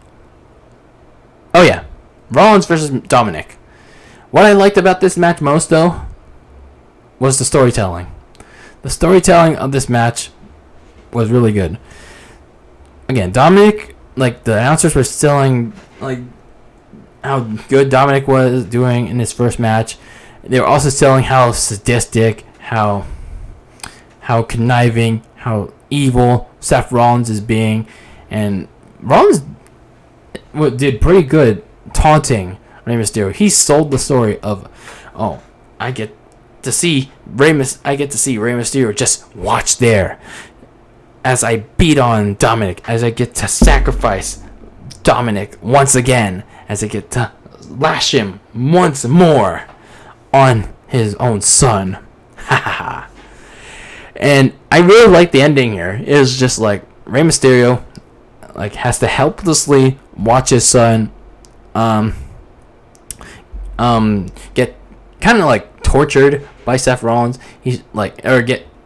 S1: Oh yeah, Rollins versus Dominic. What I liked about this match most, though, was the storytelling. The storytelling of this match was really good. Again, Dominic, the announcers were selling how good Dominic was doing in his first match. They were also selling how sadistic, how conniving, how evil Seth Rollins is being, and Rollins did pretty good taunting Rey Mysterio. He sold the story of, I get to see Rey Mysterio just watch there as I beat on Dominic, as I get to sacrifice Dominic once again, as I get to lash him once more on his own son. Ha ha ha. And I really like the ending here. It was just Rey Mysterio has to helplessly watch his son get kind of tortured by Seth Rollins. He's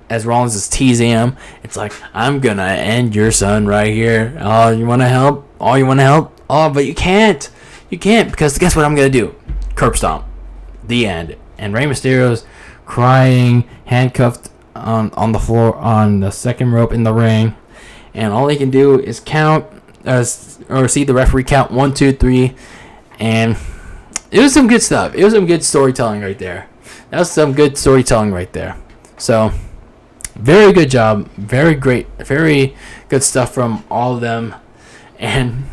S1: as Rollins is teasing him. It's like, I'm gonna end your son right here. Oh, you wanna help? Oh, but you can't. You can't, because guess what I'm gonna do? Curb stomp. The end. And Rey Mysterio's crying, handcuffed on the floor on the second rope in the ring, and all he can do is count or see the referee count 1, 2, 3, and it was some good stuff. It was some good storytelling right there. That was some good storytelling right there. So, very good job. Very great. Very good stuff from all of them. And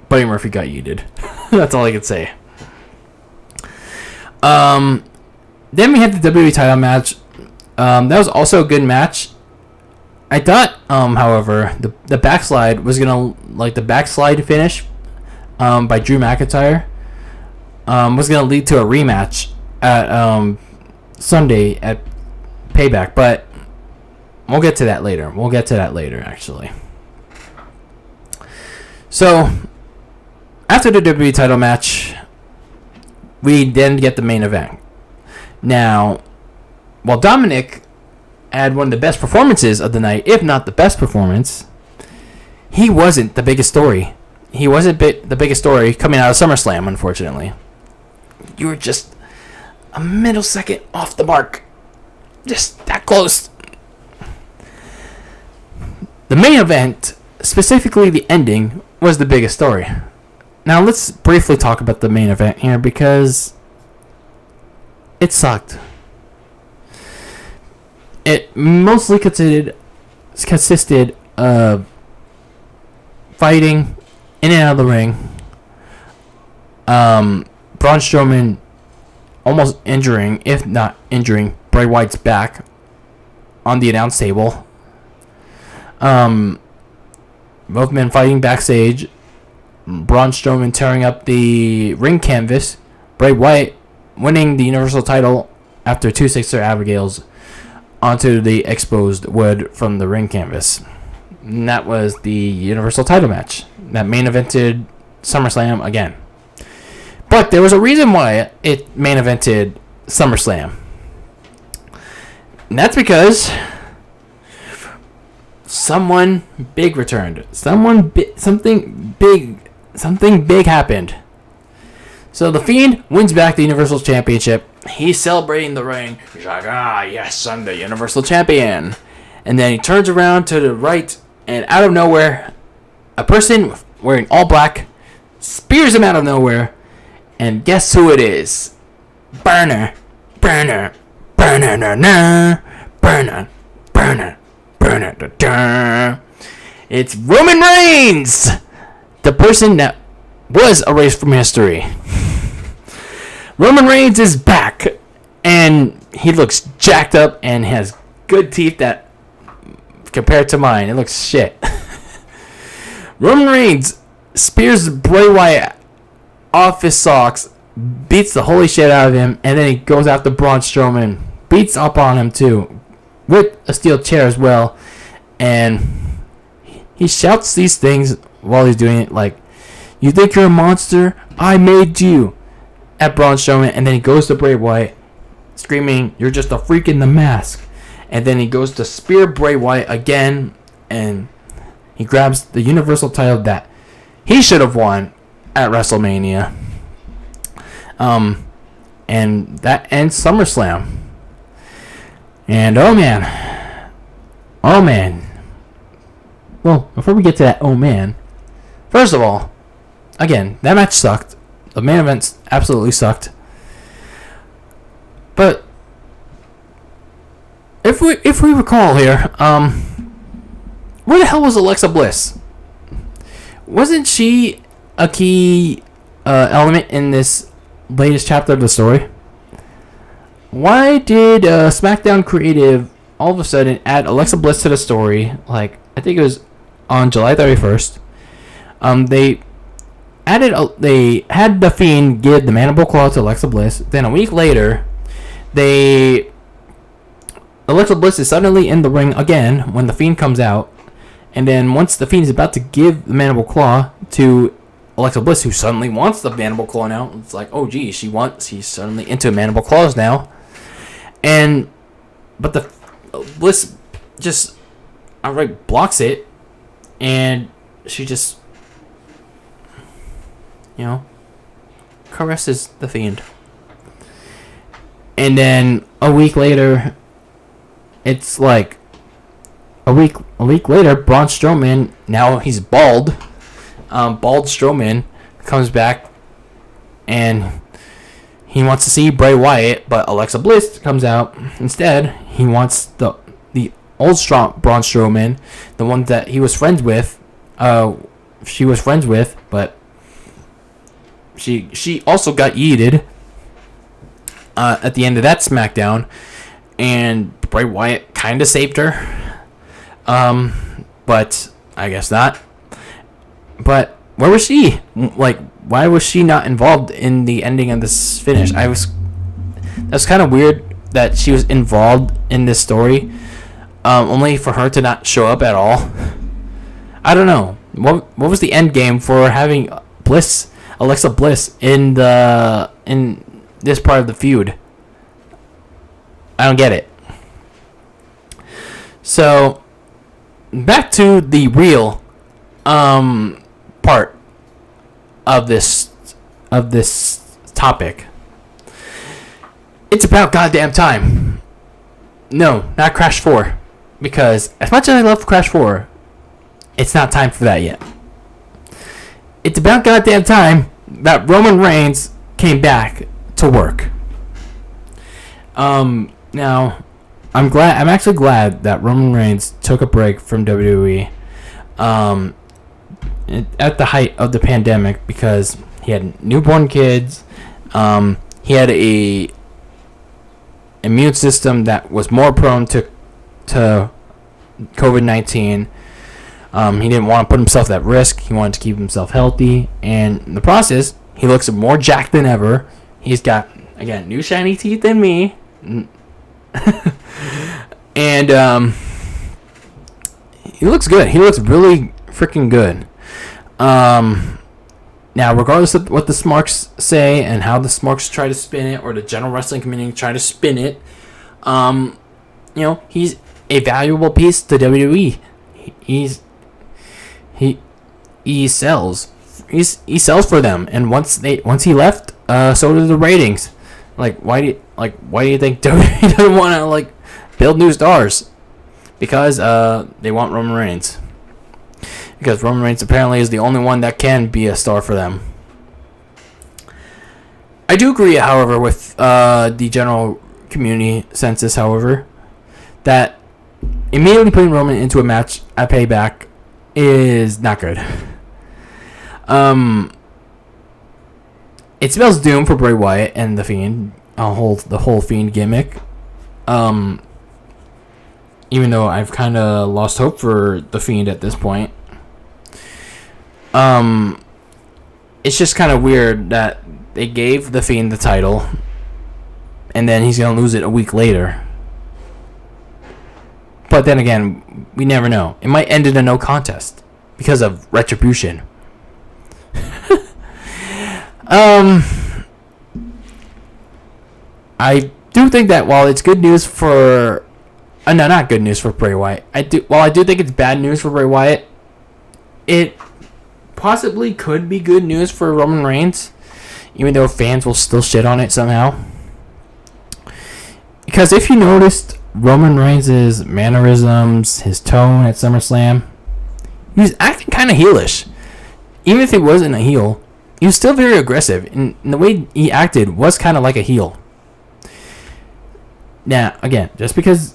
S1: Buddy Murphy got yeeted. That's all I can say. Then we had the WWE title match. That was also a good match. I thought, however, the backslide was gonna the backslide finish by Drew McIntyre was gonna lead to a rematch at Sunday at Payback, but we'll get to that later. Actually. So after the WWE title match, we then get the main event. Now, while Dominic had one of the best performances of the night, if not the best performance, he wasn't the biggest story. He wasn't the biggest story coming out of SummerSlam, unfortunately. You were just a millisecond off the mark. Just that close. The main event, specifically the ending, was the biggest story. Now, let's briefly talk about the main event here, because it sucked. It mostly consisted of fighting in and out of the ring. Braun Strowman almost injuring, if not injuring, Bray Wyatt's back on the announce table. Both men fighting backstage. Braun Strowman tearing up the ring canvas. Bray Wyatt winning the Universal title after 2 6er Abigail's onto the exposed wood from the ring canvas. And that was the Universal title match that main evented SummerSlam again. But there was a reason why it main evented SummerSlam. And that's because someone big returned. Something big happened. So the Fiend wins back the Universal Championship. He's celebrating the ring. He's like, yes, I'm the Universal Champion. And then he turns around to the right, and out of nowhere, a person wearing all black spears him out of nowhere. And guess who it is? Burner. It's Roman Reigns, the person that was erased from history. Roman Reigns is back, and he looks jacked up and has good teeth that, compared to mine, it looks shit. Roman Reigns spears Bray Wyatt off his socks, beats the holy shit out of him, and then he goes after Braun Strowman, beats up on him too, with a steel chair as well, and he shouts these things while he's doing it, like, "You think you're a monster? I made you," at Braun Strowman, and then he goes to Bray Wyatt, screaming, "You're just a freak in the mask," and then he goes to spear Bray Wyatt again, and he grabs the Universal title that he should have won at WrestleMania. And that ends SummerSlam. And oh man. Well, before we get to that, oh man. First of all, again, that match sucked. The main event absolutely sucked. But if we recall here, where the hell was Alexa Bliss? Wasn't she a key element in this latest chapter of the story? Why did SmackDown Creative all of a sudden add Alexa Bliss to the story? Like, I think it was on July 31st. They had the Fiend give the Mandible Claw to Alexa Bliss. Then a week later, Alexa Bliss is suddenly in the ring again when the Fiend comes out. And then once the Fiend is about to give the Mandible Claw to Alexa Bliss, who suddenly wants the Mandible Claw now, it's like, oh gee, she's suddenly into Mandible Claws now. And but the Bliss just outright blocks it, and she just, caresses the Fiend. And then a week later, it's like a week later, Braun Strowman, now he's bald, bald Strowman comes back, and he wants to see Bray Wyatt, but Alexa Bliss comes out instead. He wants the old Braun Strowman, the one that he was friends with. She was friends with, but she also got yeeted at the end of that SmackDown, and Bray Wyatt kind of saved her. But I guess not. But where was she? Like, why was she not involved in the ending of this finish? That's kind of weird that she was involved in this story, only for her to not show up at all. I don't know. What was the end game for having Alexa Bliss in this part of the feud? I don't get it. So back to the real part of this topic. It's about goddamn time. No, not Crash 4, because as much as I love Crash 4, it's not time for that yet. It's about goddamn time that Roman Reigns came back to work. Now, I'm actually glad that Roman Reigns took a break from WWE at the height of the pandemic, because he had newborn kids. He had a immune system that was more prone to COVID-19. He didn't want to put himself at risk. He wanted to keep himself healthy, and in the process, he looks more jacked than ever. He's got, again, new shiny teeth than me. And he looks good. He looks really freaking good. Now, regardless of what the Smarks say and how the Smarks try to spin it, or the general wrestling community try to spin it, he's a valuable piece to WWE. He sells. He sells for them, and once he left, so did the ratings. Why do you think WWE doesn't want to build new stars? Because they want Roman Reigns. Because Roman Reigns apparently is the only one that can be a star for them. I do agree, however, with the general community census, however, that immediately putting Roman into a match at Payback is not good. It spells doom for Bray Wyatt and the Fiend, the whole Fiend gimmick. Even though I've kind of lost hope for the Fiend at this point. It's just kind of weird that they gave the Fiend the title, and then he's gonna lose it a week later. But then again, we never know. It might end in a no contest because of retribution. I do think that while it's good news for, no, not good news for Bray Wyatt. While I do think it's bad news for Bray Wyatt, it possibly could be good news for Roman Reigns, even though fans will still shit on it somehow. Because if you noticed Roman Reigns' mannerisms, his tone at SummerSlam, he was acting kind of heelish. Even if he wasn't a heel, he was still very aggressive, and the way he acted was kind of like a heel. Now, again, just because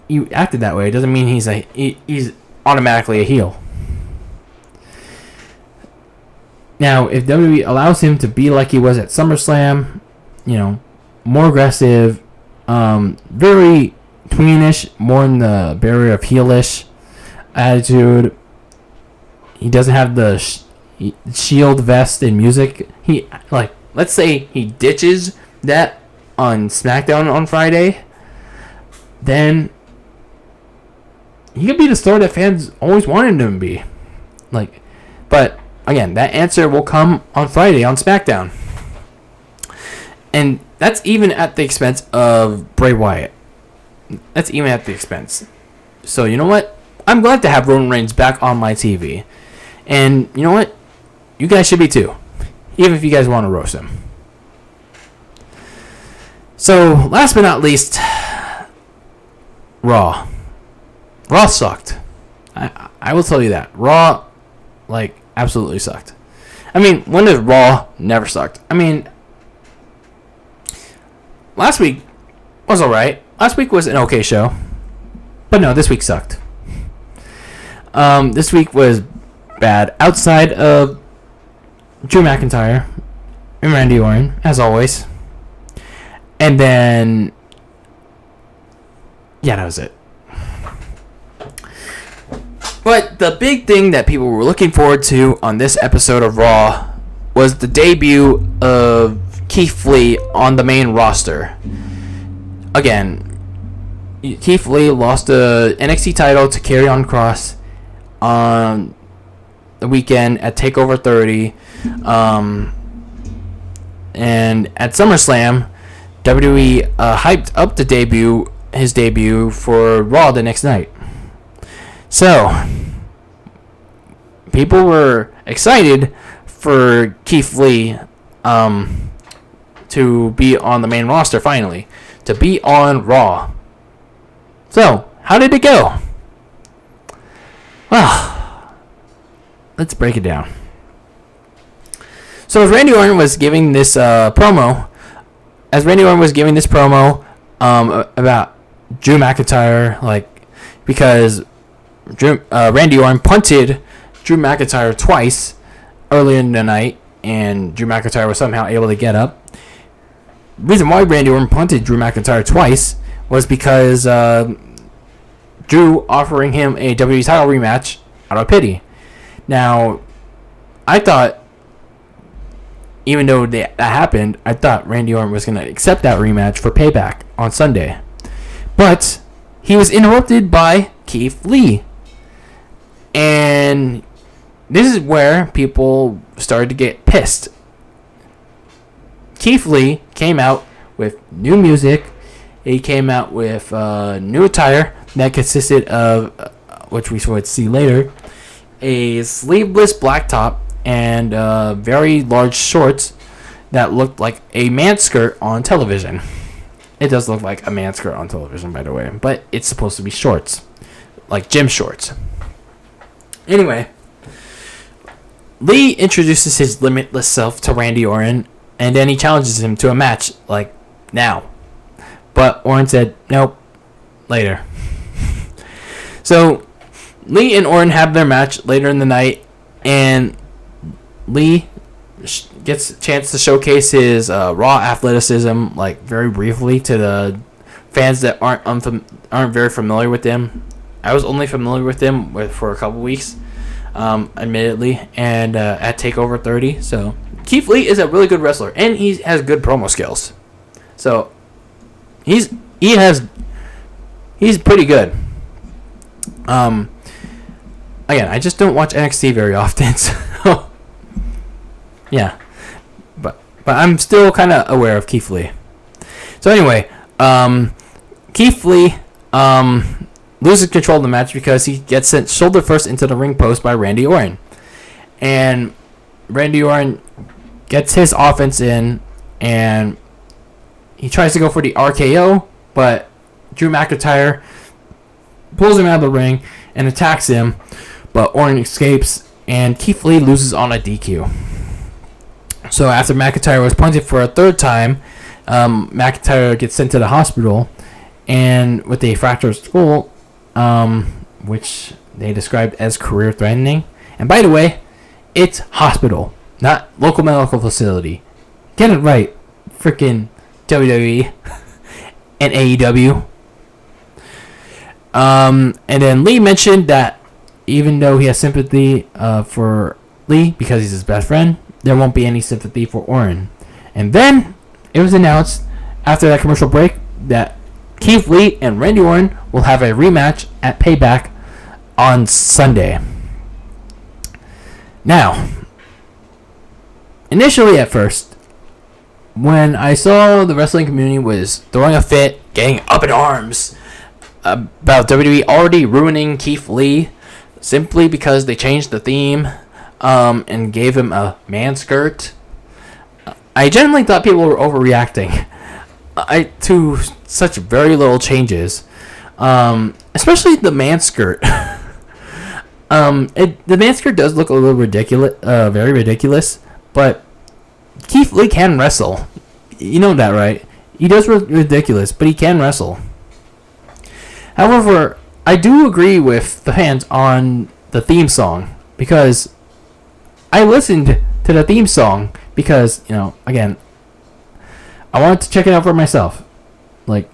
S1: you acted that way doesn't mean he's automatically a heel. Now, if WWE allows him to be like he was at SummerSlam, more aggressive, very tweenish, more in the barrier of heelish attitude. He doesn't have the shield vest in music. Let's say he ditches that on SmackDown on Friday, then he could be the star that fans always wanted him to be. But again, that answer will come on Friday on SmackDown. And that's even at the expense of Bray Wyatt. That's even at the expense. So you know what? I'm glad to have Roman Reigns back on my TV. And you know what? You guys should be too. Even if you guys want to roast him. So, last but not least, Raw. Raw sucked. I will tell you that. Raw, absolutely sucked. I mean, when does Raw never sucked? I mean, last week was alright. Last week was an okay show. But no, this week sucked. This week was bad. Outside of Drew McIntyre and Randy Orton, as always. And then, yeah, that was it. But the big thing that people were looking forward to on this episode of Raw was the debut of Keith Lee on the main roster. Again, Keith Lee lost the NXT title to Karrion Kross on the weekend at TakeOver 30. And at SummerSlam, WWE hyped up his debut for Raw the next night. So, people were excited for Keith Lee to be on the main roster finally, to be on Raw. So, how did it go? Well, let's break it down. So, as Randy Orton was giving this promo about Drew McIntyre, because Randy Orton punted Drew McIntyre twice earlier in the night, and Drew McIntyre was somehow able to get up. The reason why Randy Orton punted Drew McIntyre twice was because Drew offering him a WWE title rematch out of pity. Now, I thought, even though that happened, I thought Randy Orton was going to accept that rematch for Payback on Sunday. But he was interrupted by Keith Lee. And this is where people started to get pissed. Keith Lee came out with new music. He came out with new attire that consisted of, which we would see later, a sleeveless black top and very large shorts that looked like a man skirt on television. It does look like a man skirt on television, by the way, but it's supposed to be shorts, like gym shorts. Anyway, Lee introduces his limitless self to Randy Orton, and then he challenges him to a match, now. But Orton said, nope, later. So, Lee and Orton have their match later in the night, and Lee gets a chance to showcase his raw athleticism, very briefly, to the fans that aren't very familiar with him. I was only familiar with him for a couple weeks, admittedly, and at TakeOver 30. So Keith Lee is a really good wrestler, and he has good promo skills. So he's pretty good. Again, I just don't watch NXT very often, so yeah. But I'm still kind of aware of Keith Lee. So anyway, Keith Lee loses control of the match because he gets sent shoulder first into the ring post by Randy Orton. And Randy Orton gets his offense in, and he tries to go for the RKO, but Drew McIntyre pulls him out of the ring and attacks him, but Orton escapes, and Keith Lee loses on a DQ. So after McIntyre was punted for a third time, McIntyre gets sent to the hospital, and with a fractured skull, which they described as career-threatening. And by the way, it's hospital, not local medical facility. Get it right, freaking WWE and AEW. And then Lee mentioned that even though he has sympathy for Lee because he's his best friend, there won't be any sympathy for Orton. And then it was announced after that commercial break that Keith Lee and Randy Orton will have a rematch at Payback on Sunday. Now, initially at first, when I saw the wrestling community was throwing a fit, getting up in arms about WWE already ruining Keith Lee simply because they changed the theme and gave him a man skirt. I genuinely thought people were overreacting to such very little changes, especially the man skirt. The man skirt does look a little ridiculous, very ridiculous, but Keith Lee can wrestle. You know that, right? He does look ridiculous, but he can wrestle. However, I do agree with the fans on the theme song, because I listened to the theme song because, again, I wanted to check it out for myself. Like,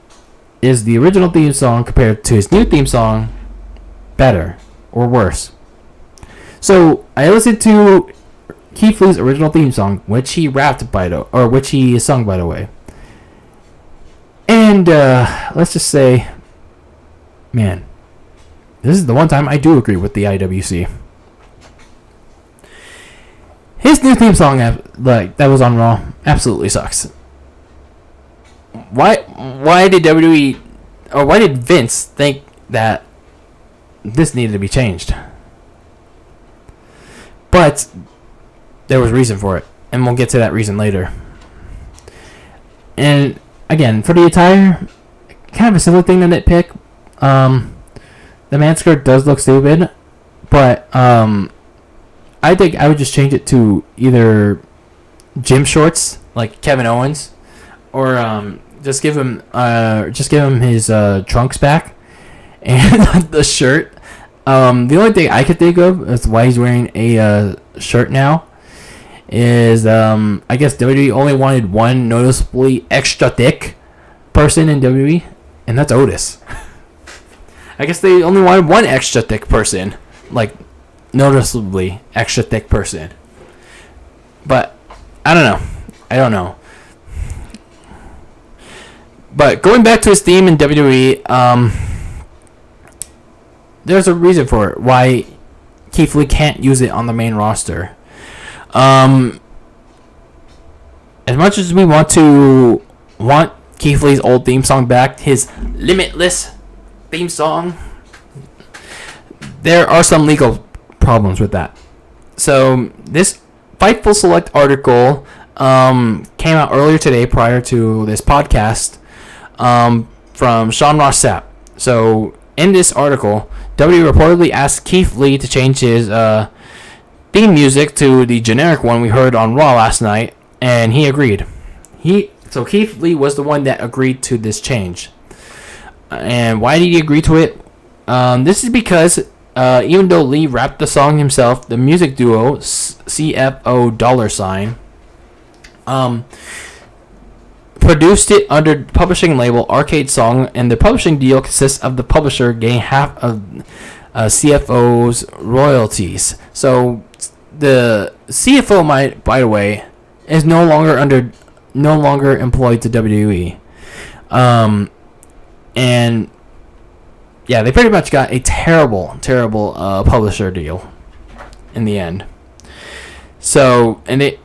S1: is the original theme song compared to his new theme song better or worse? So I listened to Keith Lee's original theme song, which he which he sung, by the way. And let's just say, man, this is the one time I do agree with the IWC. His new theme song, that was on Raw, absolutely sucks. Why did WWE, or why did Vince think that this needed to be changed? But there was reason for it, and we'll get to that reason later. And again, for the attire, kind of a silly thing to nitpick. The man skirt does look stupid, but I think I would just change it to either gym shorts like Kevin Owens, or just give him his trunks back and the shirt. The only thing I could think of is why he's wearing a shirt now is I guess WWE only wanted one noticeably extra thick person in WWE, and that's Otis. I guess they only wanted one extra thick person, like noticeably extra thick person. But I don't know. But going back to his theme in WWE, there's a reason for it. Why Keith Lee can't use it on the main roster. As much as we want Keith Lee's old theme song back, his Limitless theme song, there are some legal problems with that. So this Fightful Select article came out earlier today prior to this podcast from Sean Ross Sapp. So in this article, WWE reportedly asked Keith Lee to change his theme music to the generic one we heard on Raw last night, and he agreed. So Keith Lee was the one that agreed to this change. And why did he agree to it? This is because even though Lee rapped the song himself, the music duo CFO $, produced it under the publishing label Arcade Song, and the publishing deal consists of the publisher getting half of CFO's royalties. So the CFO, by the way, is no longer employed to WWE. And yeah, they pretty much got a terrible publisher deal in the end. So, and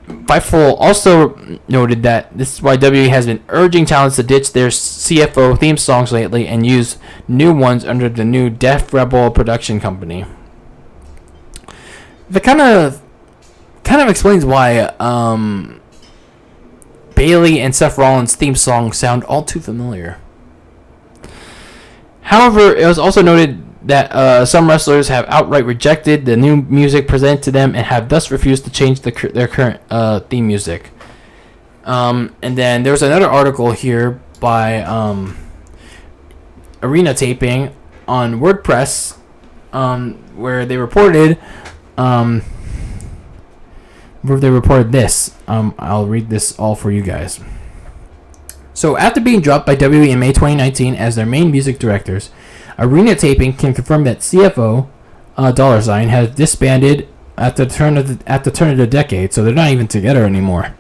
S1: Fightful also noted that this is why WWE has been urging talents to ditch their CFO theme songs lately and use new ones under the new Def Rebel production company. That kind of explains why Bayley and Seth Rollins' theme songs sound all too familiar. However, it was also noted that some wrestlers have outright rejected the new music presented to them and have thus refused to change their current theme music. And then there's another article here by Arena Taping on WordPress where they reported this. I'll read this all for you guys. So after being dropped by WWE in May 2019 as their main music directors, Arena Taping can confirm that CFO $ has disbanded at the turn of the decade, so they're not even together anymore.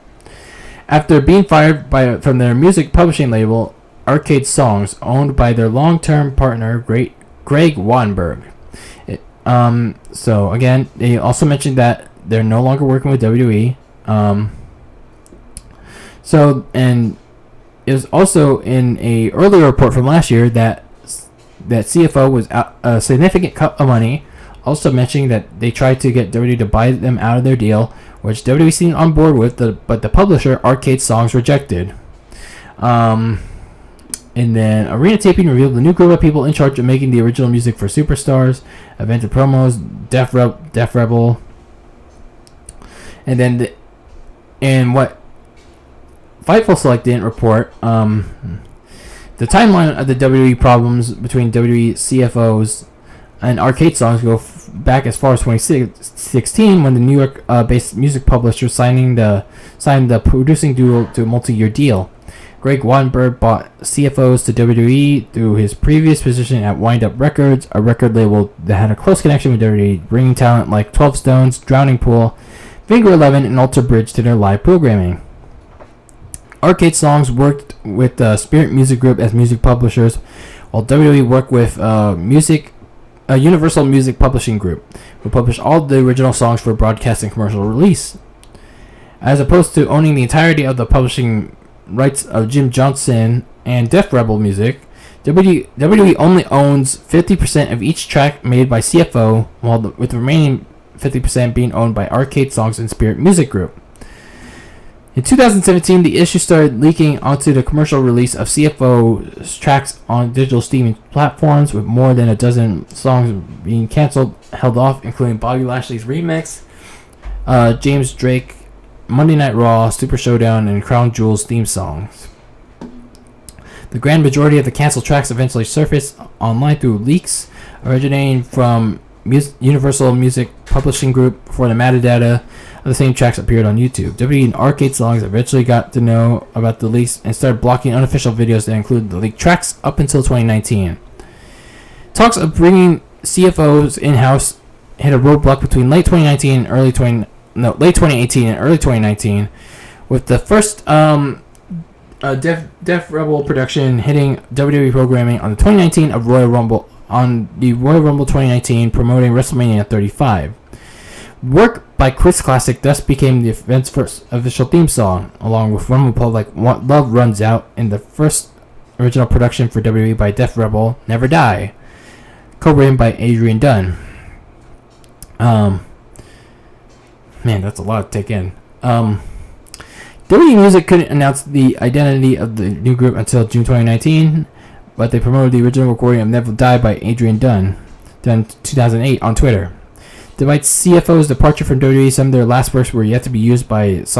S1: After being fired from their music publishing label Arcade Songs, owned by their long-term partner Greg Wannberg. So again, they also mentioned that they're no longer working with WWE. So, and it was also in a earlier report from last year that
S2: that CFO was out a significant cut of money, also mentioning that they tried to get WWE to buy them out of their deal, which WWE seemed on board with, but the publisher, Arcade Songs, rejected. And then Arena Taping revealed the new group of people in charge of making the original music for Superstars, event promos, Def Rebel, and then and what Fightful Select didn't report, the timeline of the WWE problems between WWE CFOs and Arcade Songs go back as far as 2016, when the New York-based music publisher signed the producing duo to a multi-year deal. Greg Wattenberg bought CFOs to WWE through his previous position at Wind Up Records, a record label that had a close connection with WWE, bringing talent like 12 Stones, Drowning Pool, Finger 11, and Alter Bridge to their live programming. Arcade Songs worked with the Spirit Music Group as music publishers, while WWE worked with Universal Music Publishing Group, who published all the original songs for broadcast and commercial release. As opposed to owning the entirety of the publishing rights of Jim Johnson and Def Rebel music, WWE only owns 50% of each track made by CFO, with the remaining 50% being owned by Arcade Songs and Spirit Music Group. In 2017, the issue started leaking onto the commercial release of CFO's tracks on digital streaming platforms, with more than a dozen songs being held off, including Bobby Lashley's remix, James Drake, Monday Night Raw, Super Showdown, and Crown Jewel's theme songs. The grand majority of the canceled tracks eventually surfaced online through leaks originating from Universal Music Publishing Group before the metadata of the same tracks appeared on YouTube. WWE and Arcade Songs eventually got to know about the leaks and started blocking unofficial videos that included the leaked tracks up until 2019. Talks of bringing CFOs in-house hit a roadblock between late 2018 and early 2019, with the first Def Rebel production hitting WWE programming on the 2019 of Royal Rumble. On the Royal Rumble 2019, promoting WrestleMania 35. Work by Chris Classic thus became the event's first official theme song, along with Rumble Pub like What Love Runs Out, in the first original production for WWE by Def Rebel, Never Die, co-written by Adrian Dunn. Man, that's a lot to take in. WWE Music couldn't announce the identity of the new group until June 2019, but they promoted the original recording of Never Die by Adrian Dunn, done 2008 on Twitter. Despite CFO's departure from WWE, some of their last works were yet to be used. Sasha's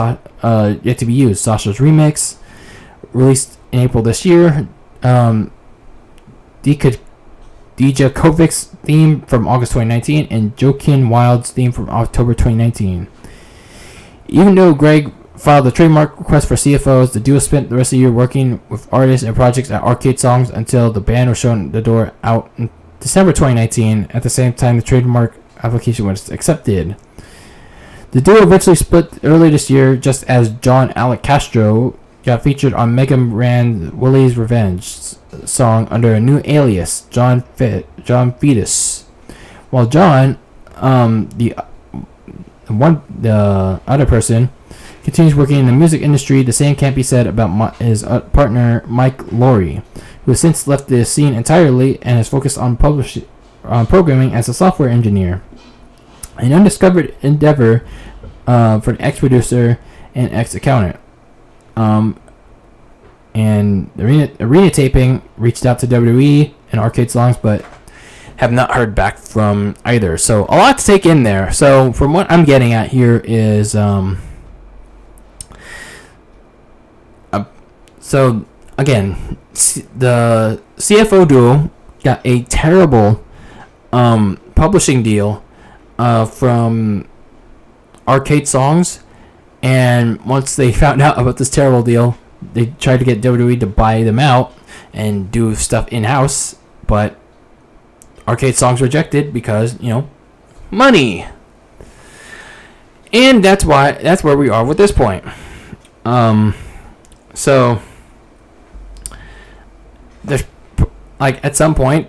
S2: remix, released in April this year. Dijakovic's theme from August 2019, and Joaquin Wild's theme from October 2019. Even though Greg filed a trademark request for CFOs, the duo spent the rest of the year working with artists and projects at Arcade Songs until the band was shown the door out in December 2019. At the same time, the trademark application was accepted. The duo eventually split earlier this year, just as John Alec Castro got featured on Mega Ran Willie's Revenge song under a new alias, John Fetus. While John, the other person, continues working in the music industry, the same can't be said about his partner Mike Laurie, who has since left the scene entirely and is focused on programming as a software engineer. An undiscovered endeavor for an ex-producer and ex-accountant. And Arena Taping reached out to WWE and Arcade Songs, but have not heard back from either. So a lot to take in there. So from what I'm getting at here is, so again, the CFO duo got a terrible publishing deal from Arcade Songs, and once they found out about this terrible deal, they tried to get WWE to buy them out and do stuff in-house, but Arcade Songs rejected because, money. And that's where we are with this point. So there's, like, at some point,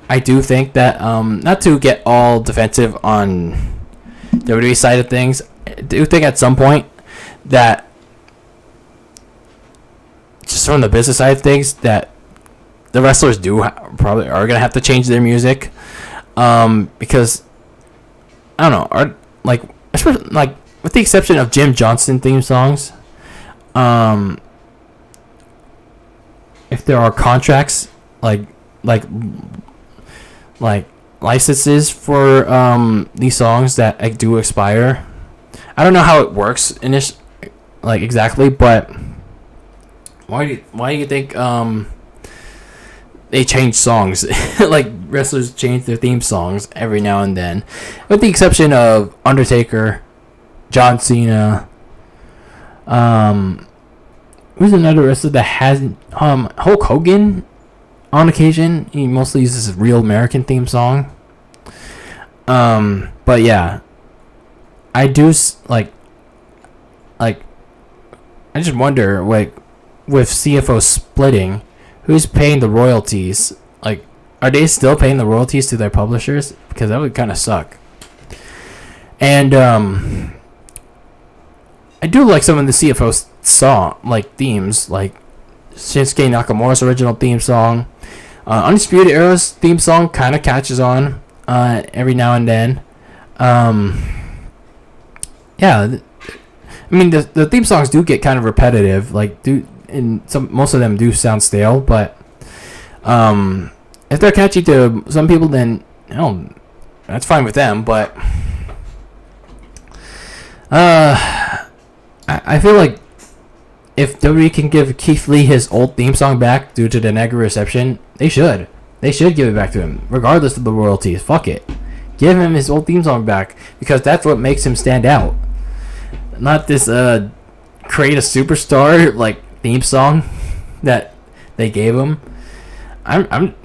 S2: I do think that, not to get all defensive on WWE side of things, I do think at some point that, just from the business side of things, that the wrestlers probably are gonna have to change their music, because I don't know, especially with the exception of Jim Johnston theme songs, if there are contracts like licenses for these songs that do expire. I don't know how it works exactly, but why do you think they change songs? Like wrestlers change their theme songs every now and then, with the exception of Undertaker, John Cena. Who's another wrestler that hasn't? Hulk Hogan. On occasion, he mostly uses a real American theme song. But yeah, I do I just wonder, with CFO splitting, who's paying the royalties? Are they still paying the royalties to their publishers? Because that would kind of suck. And I do like some of the CFO themes, like Shinsuke Nakamura's original theme song. Undisputed Era's theme song kind of catches on every now and then. Yeah, I mean the theme songs do get kind of repetitive, most of them do sound stale, but if they're catchy to some people, then that's fine with them. But I feel like if WWE can give Keith Lee his old theme song back due to the negative reception, they should. They should give it back to him, regardless of the royalties. Fuck it. Give him his old theme song back, because that's what makes him stand out. Not this create a superstar theme song that they gave him.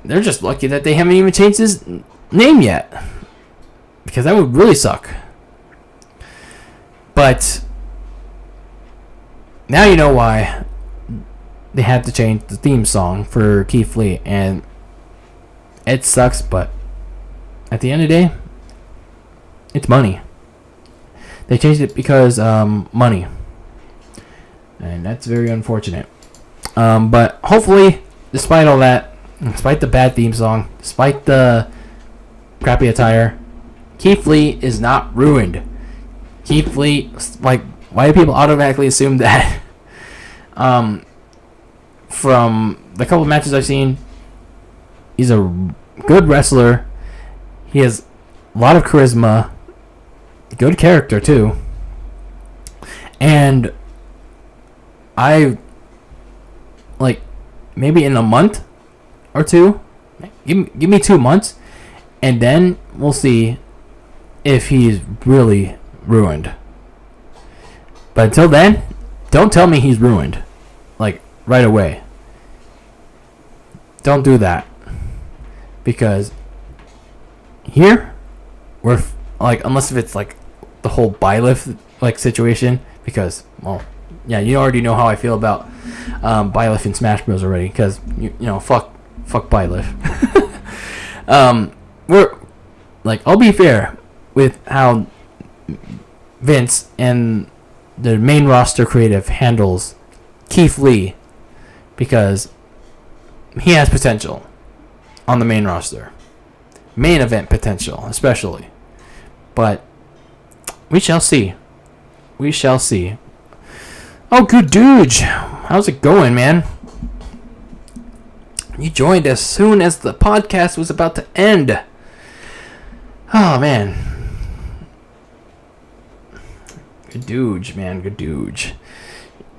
S2: They're just lucky that they haven't even changed his name yet, because that would really suck. But now you know why they had to change the theme song for Keith Lee, and it sucks, but at the end of the day, it's money. They changed it because money, and that's very unfortunate. But hopefully, despite all that, despite the bad theme song, despite the crappy attire, Keith Lee is not ruined. Keith Lee, why do people automatically assume that? From the couple of matches I've seen, he's a good wrestler. He has a lot of charisma, good character too. And I maybe in a month or two, give me 2 months, and then we'll see if he's really ruined. But until then, don't tell me he's ruined right away. Don't do that, because here we're unless if it's the whole Byleth situation, because yeah, you already know how I feel about Byleth in Smash Bros already, because fuck Byleth. We're I'll be fair with how Vince and the main roster creative handles Keith Lee, because he has potential on the main roster, main event potential especially, but we shall see. Oh, good dude, how's it going, man? You joined as soon as the podcast was about to end. Oh man, good dude, man, good dude.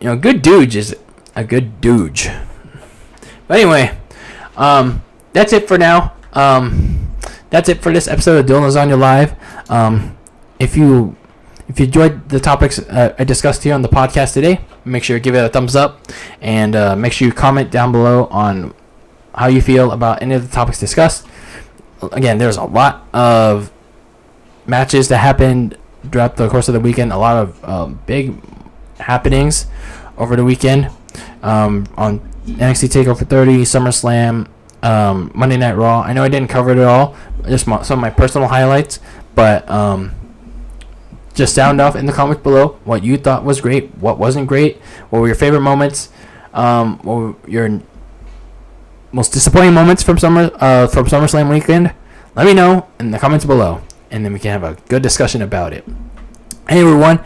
S2: Good dude is a good dude. But anyway, that's it for now. That's it for this episode of DylanLasagna Live. If you enjoyed the topics I discussed here on the podcast today, make sure you give it a thumbs up, and make sure you comment down below on how you feel about any of the topics discussed. Again, there's a lot of matches that happened throughout the course of the weekend, a lot of big happenings over the weekend on NXT Takeover XXX, SummerSlam, Monday Night Raw. I know I didn't cover it all, just some of my personal highlights, but just sound off in the comments below what you thought was great, what wasn't great, what were your favorite moments, what were your most disappointing moments from SummerSlam weekend, let me know in the comments below, and then we can have a good discussion about it. Hey everyone,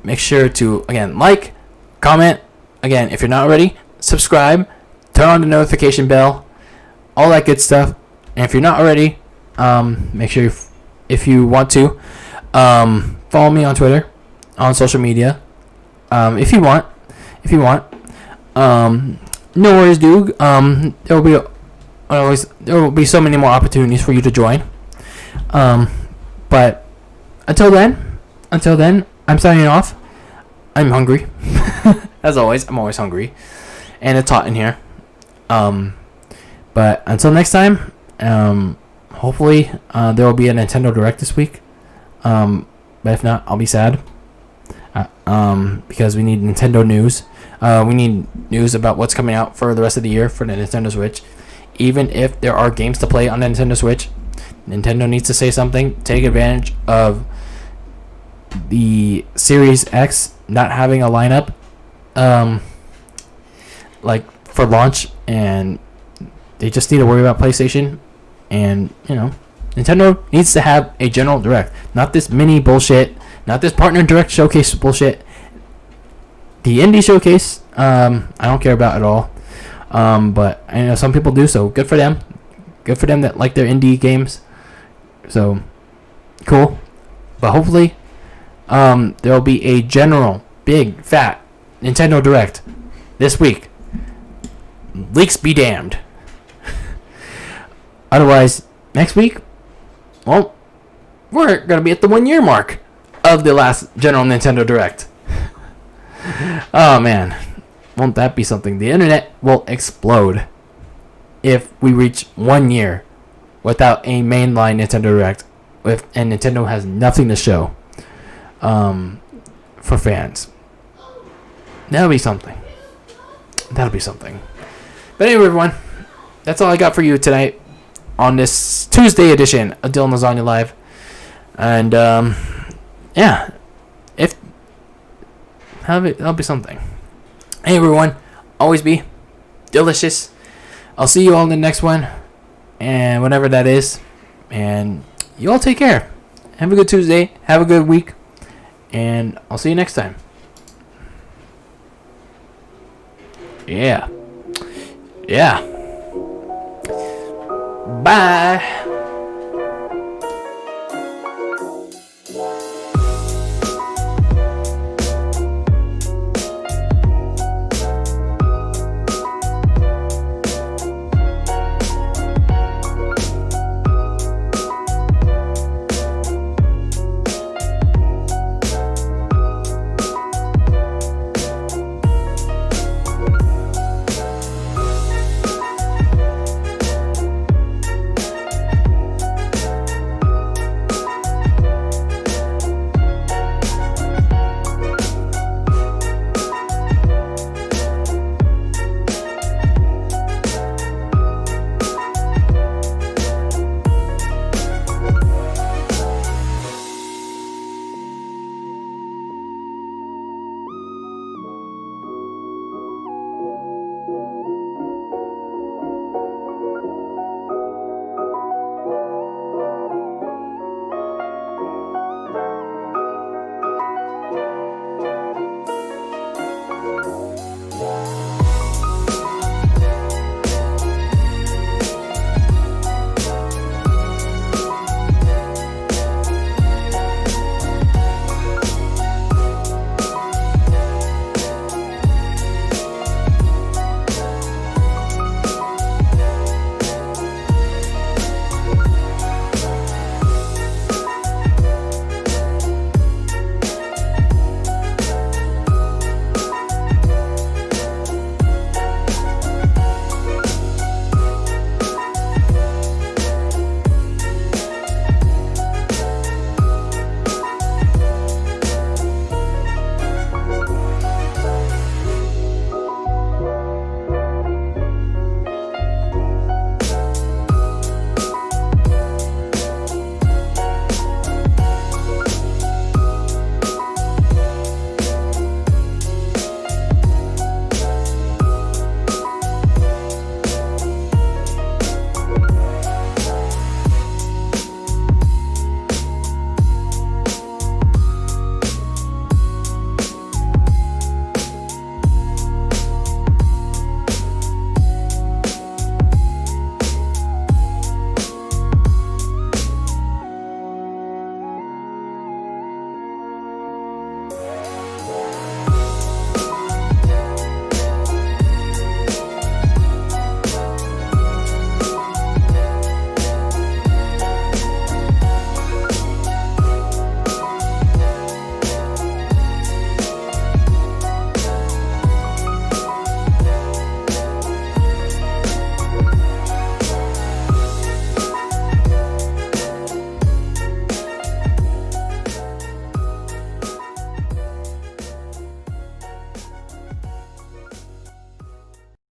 S2: make sure to again like, comment. Again, if you're not already, subscribe, turn on the notification bell, all that good stuff. And if you're not already, make sure if you want to follow me on Twitter, on social media. If you want. No worries, dude. There will be so many more opportunities for you to join. But until then, I'm signing off. I'm hungry. As always, I'm always hungry, and it's hot in here. But until next time, hopefully there will be a Nintendo Direct this week. But if not, I'll be sad. Because we need Nintendo news. We need news about what's coming out for the rest of the year for the Nintendo Switch. Even if there are games to play on the Nintendo Switch, Nintendo needs to say something. Take advantage of the Series X not having a lineup, like for launch, and they just need to worry about PlayStation. And Nintendo needs to have a general direct, not this mini bullshit, not this partner direct showcase bullshit. The indie showcase, I don't care about at all. But I know some people do, so good for them. Good for them that like their indie games. So cool. But hopefully, there will be a general, big, fat Nintendo Direct this week. Leaks be damned. Otherwise, next week, well, we're going to be at the 1 year mark of the last general Nintendo Direct. Oh, man. Won't that be something? The internet will explode if we reach 1 year without a mainline Nintendo Direct, and Nintendo has nothing to show for fans. That'll be something. But anyway, everyone, that's all I got for you tonight on this Tuesday edition of Dylan Lasagna Live. And yeah, if that'll be something. Hey everyone, always be delicious. I'll see you all in the next one, and whatever that is. And you all take care. Have a good Tuesday. Have a good week. And I'll see you next time. Yeah. Bye.